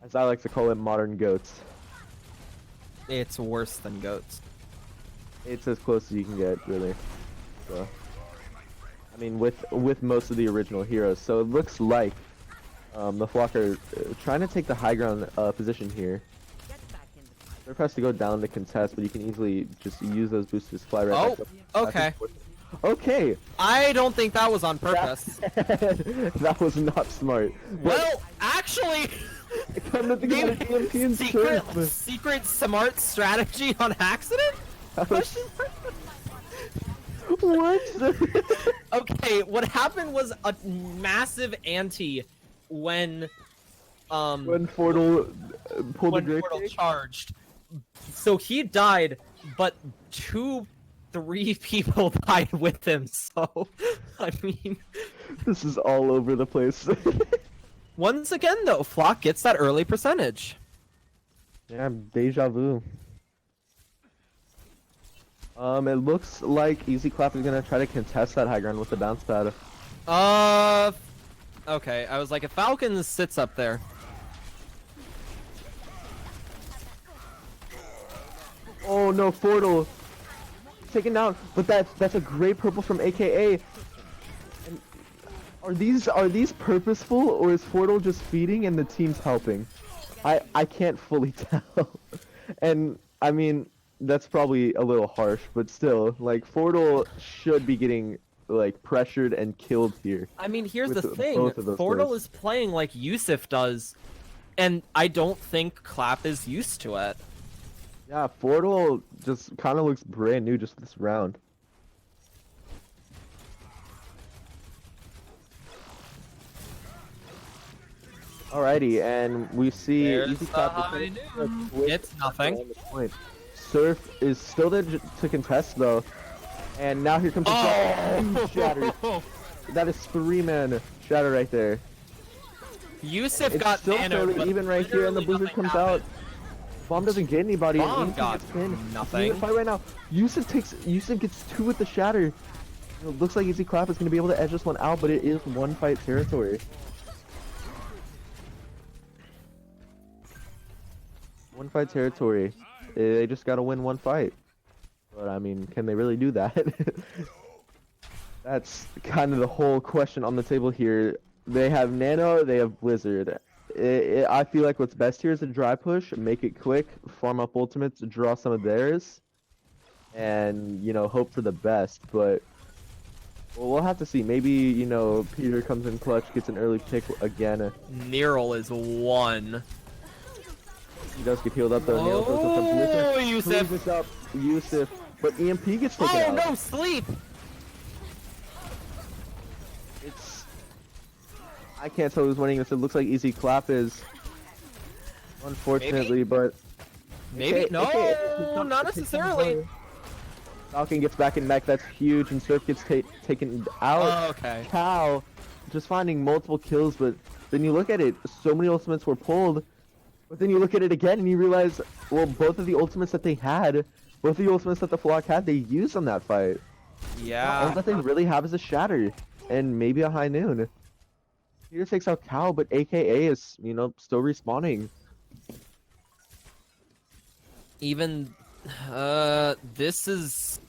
as I like to call it, modern goats. It's worse than goats. It's as close as you can get, really. So, I mean, with most of the original heroes. So it looks like the Flock are trying to take the high ground position here. Surf has to go down to contest, but you can easily just use those boosters to fly right Oh, back up. okay. Okay. I don't think that was on purpose. That was not smart. Well, actually, Come to think of it, EMP and Surf. secret smart strategy on accident? Question mark? What? Okay, what happened was a massive ante when When Fordle pulled when the grave Portal cake? charged. So he died, but 3 people died with him. So, I mean, This is all over the place. once again though, Flock gets that early percentage. Yeah, deja vu. It looks like Easy Clap is gonna try to contest that high ground with the bounce pad. Okay, I was like, if Falcon sits up there. Oh no, Fordle taken down, but that's a great purple from AKA. And are these purposeful, or is Fordle just feeding and the team's helping? I can't fully tell. And I mean, that's probably a little harsh, but still, like, Fordle should be getting like pressured and killed here. I mean, here's the With thing. both of those Fordle players. is playing like Yusuf does, and I don't think Clap is used to it. Yeah, Fordle just kind of looks brand new just this round. Alrighty, and we see There's Easy the Clap high is noon. with It's nothing. on the point. Surf is still there to contest though, and now here comes the Oh! shatter. That is 3-man shatter right there. Yusuf It's got still nanoed, fairly but even right here, and the literally blizzard nothing comes happened. out. Bomb doesn't get anybody. and Bomb Yusuf got gets pinned. nothing. Fight right now. Yusuf gets 2 with the shatter. It looks like Easy Clap is going to be able to edge this one out, but it is one fight territory. One fight territory. They just gotta win one fight. But I mean, can they really do that? That's kind of the whole question on the table here. They have Nano, they have Blizzard. I feel like what's best here is a dry push, make it quick, farm up ultimates, draw some of theirs, and, you know, hope for the best. But well, we'll have to see. Maybe, you know, Peter comes in clutch, gets an early pick again. Neural is one. He does get healed up though. Nail goes up to Blizzard. Oh, Yusuf. Cleans up Yusuf, but EMP gets taken Oh out. no, sleep! It's... I can't tell who's winning this. It looks like Easy Clap is. Unfortunately, but... Maybe? Okay, No, okay. not necessarily. Falcon gets back in mech, that's huge, and Surf gets taken out. Oh, okay. Cow just finding multiple kills, but then you look at it, so many ultimates were pulled, but then you look at it again and you realize, well, both of the ultimates that they had, both the ultimates that the Flock had, they used on that fight. All Yeah. that they really have is a Shatter, and maybe a High Noon. Peter takes out Cow, but AKA is, you know, still respawning. Even, this is...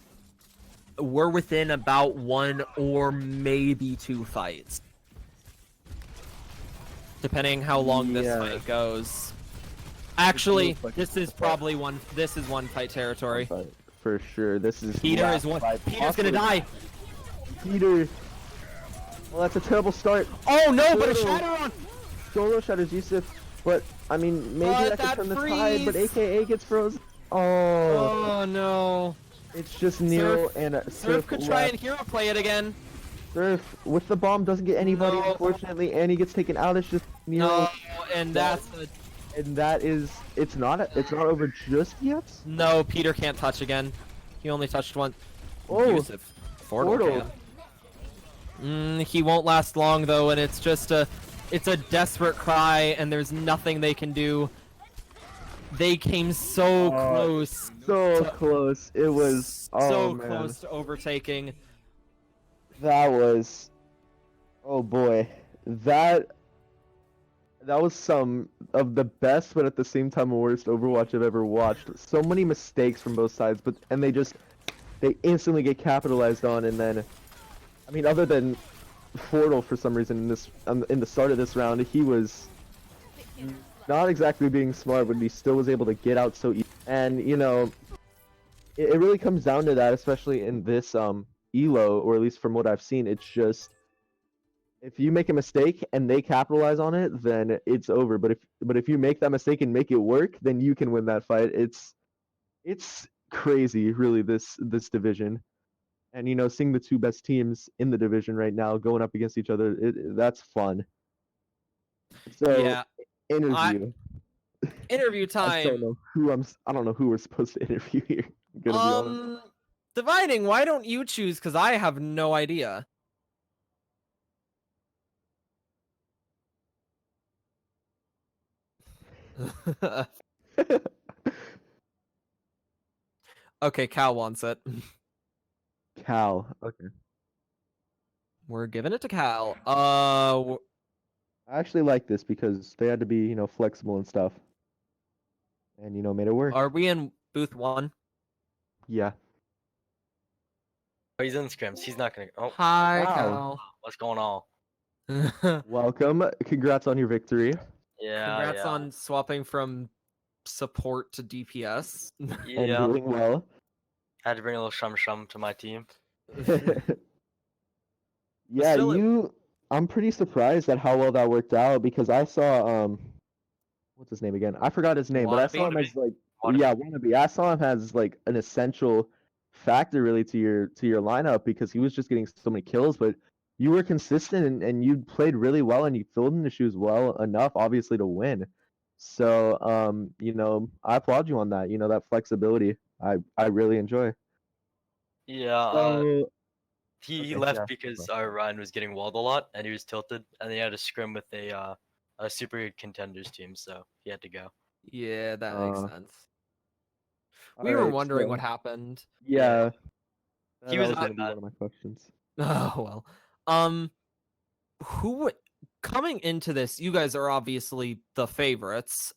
We're within about 1 or maybe 2 fights. Depending how long this Yeah. fight goes. Actually, looks like this it's is a fight. probably one. This is one fight territory. But for sure, this is Peter last is one. fight, Peter's gonna possibly. die. Peter. Well, that's a terrible start. Oh no! But a Solo. shatter on. Solo shatters Yusuf, but I mean, maybe But that could that turn the tide, but freeze. AKA gets frozen. Oh, Oh no! it's just Nero Surf- and Surf could try left. and hero play it again. Surf with the bomb doesn't get anybody, No. unfortunately, and he gets taken out. It's just Nero, No, and that's a, and that is it's not over just yet. no. Peter can't touch again. He only touched one. Oh, Yusuf. Fordle Fordle. can. He won't last long though, and it's just a desperate cry, and there's nothing they can do. They came so close, so close. It was so man. close to overtaking. That was, oh boy, that was some of the best, but at the same time worst Overwatch I've ever watched. So many mistakes from both sides, and they instantly get capitalized on, and then, I mean, other than Fordle for some reason in the start of this round, he was not exactly being smart, but he still was able to get out so easy. And you know, it really comes down to that, especially in this Elo, or at least from what I've seen. It's just, if you make a mistake and they capitalize on it, then it's over. But if you make that mistake and make it work, then you can win that fight. It's crazy, really, this division. And you know, seeing the two best teams in the division right now going up against each other, that's fun. So Yeah, interview. interview I time. don't know who we're supposed to interview here. I'm gonna be honest. Dividing. Why don't you choose? Because I have no idea. Okay, Cal wants it. Cal. Okay. We're giving it to Cal. I actually like this because they had to be, you know, flexible and stuff. And, you know, made it work. Are we in booth 1? Yeah. Oh, he's in scrims. He's not gonna. Oh, Hi, Wow. what's going on? Cal. Welcome. Congrats on your victory. Yeah, Congrats yeah. on swapping from support to DPS. And Yeah. doing well. Had to bring a little shum to my team. Yeah, still, I'm pretty surprised at how well that worked out because I saw what's his name again? I forgot his name, but I saw him Wannabe? as like Wannabe. yeah, Wannabe. I saw him as like an essential factor really to your lineup because he was just getting so many kills, but you were consistent and you played really well and you filled in the shoes well enough obviously to win. So you know, I applaud you on that. You know, that flexibility. I really enjoy. Yeah. So He okay, left yeah, because our Ryan was getting walled a lot and he was tilted, and he had to scrim with a super good contenders team, so he had to go. Yeah, that makes sense. We all were right, wondering so- what happened. Yeah. He That was gonna not be bad. one of my questions. Oh well. Who would coming into this? You guys are obviously the favorites.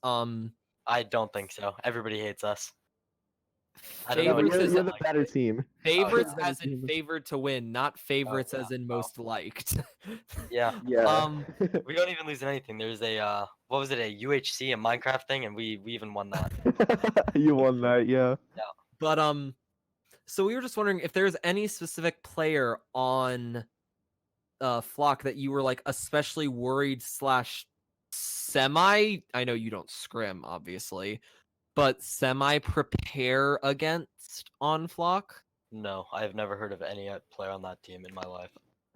I don't think so. Everybody hates us. I don't know. No, Favorites you're, is you're in the better team. favorites yeah. as in favored to win, not favorites yeah. as in most liked. Yeah. Yeah. We don't even lose anything. There's a what was it, a UHC, a Minecraft thing, and we even won that. You won that, yeah. But so we were just wondering if there's any specific player on Flock that you were like especially worried slash semi. I know you don't scrim, obviously, but semi prepare against on Flock. No, I've never heard of any player on that team in my life.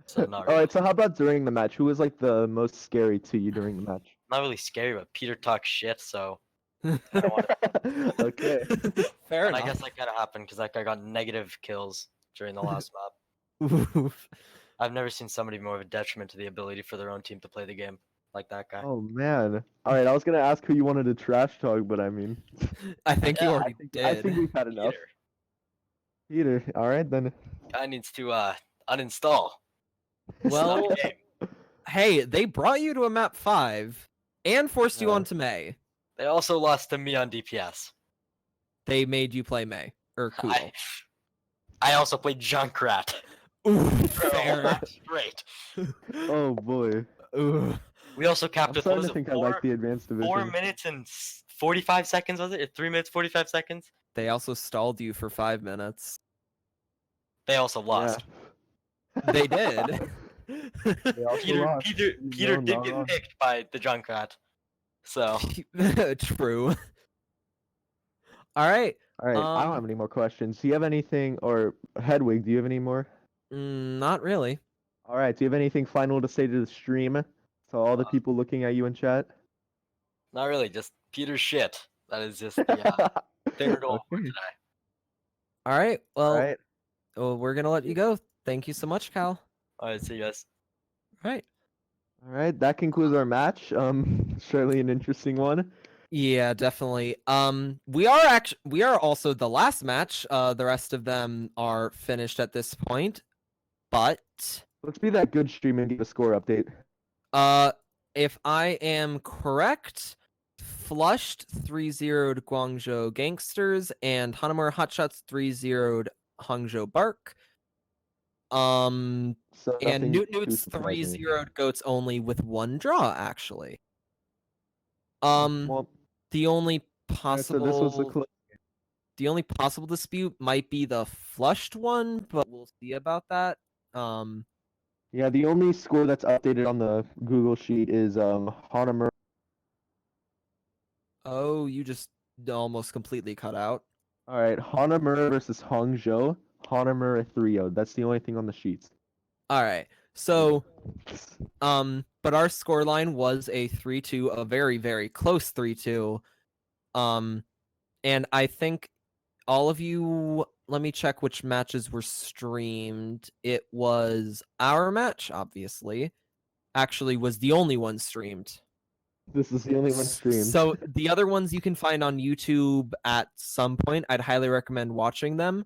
So not All really, right, so how about during the match? Who was like the most scary to you during the match? not really scary, but Peter talks shit, so I don't want Okay. Fair and I enough. guess that kind of happened because that guy got negative kills during the last map. Oof. I've never seen somebody more of a detriment to the ability for their own team to play the game like that guy. Oh man. All right, I was gonna ask who you wanted to trash talk, but I mean, I think you Yeah, I already did. I think we've had enough. Peter, Peter. All right then. guy needs to uninstall. Well, Stop game. hey, they brought you to a map 5 and forced you Yeah. onto May. They also lost to me on DPS. They made you play May or Kugel. I also played Junkrat. Ooh, for a fair. lot straight. Oh boy. Ooh. We also I'm capped with starting was to it think I like the advanced division. 4 minutes and 45 seconds, was it? Or 3 minutes 45 seconds? They also stalled you for 5 minutes. They also lost. They did. They also Peter lost. Peter No, did no. get picked by the Junkrat. So True. All right. All right, I don't have any more questions. Do you have anything, or Hedwig? Do you have any more? Not really. All right. Do you have anything final to say to the stream? To all the people looking at you in chat. not really, just Peter's shit. That is just the thing we're going for Okay. today. All right. Well, All right. we're going to let you go. Thank you so much, Cal. Alright, see you guys. All right. All right. That concludes our match. Surely an interesting one. Yeah, definitely. We are also the last match. The rest of them are finished at this point. But Let's be that good stream and give a score update. if I am correct, Flushed 3-0'd Guangzhou Gangsters and Hanamura Hotshots 3-0'd Hangzhou Bark. So And nothing Newt too Newt's surprising. 3-0'd Goats only with 1 draw, actually. Well, The only yeah, possible so this was the the only possible dispute might be the Flushed one, but we'll see about that. yeah, the only score that's updated on the Google sheet is Hanamura. Oh, you just almost completely cut out. All right, Hanamura versus Hangzhou. Hanamura 3-0. That's the only thing on the sheets. All right. So, but our scoreline was a 3-2, a very, very close 3-2. And I think all of you, let me check which matches were streamed. It was our match, obviously. Actually, was the only one streamed. This is the only one streamed. So the other ones you can find on YouTube at some point. I'd highly recommend watching them.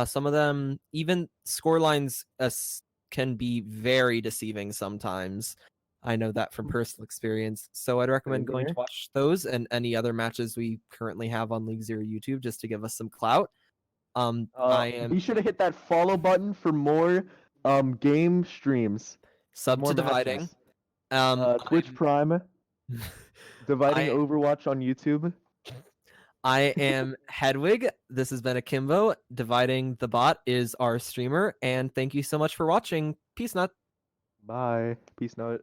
Some of them, even scorelines, can be very deceiving sometimes. I know that from personal experience. So I'd recommend Same going to here. watch those and any other matches we currently have on League Zero YouTube just to give us some clout. I am You should have hit that follow button for more game streams. sub More to dividing. matches. Twitch Prime. Dividing I- Overwatch on YouTube. I am Hedwig. This has been Akimbo. Dividing the Bot is our streamer. And thank you so much for watching. Peace nut. Bye. Peace note.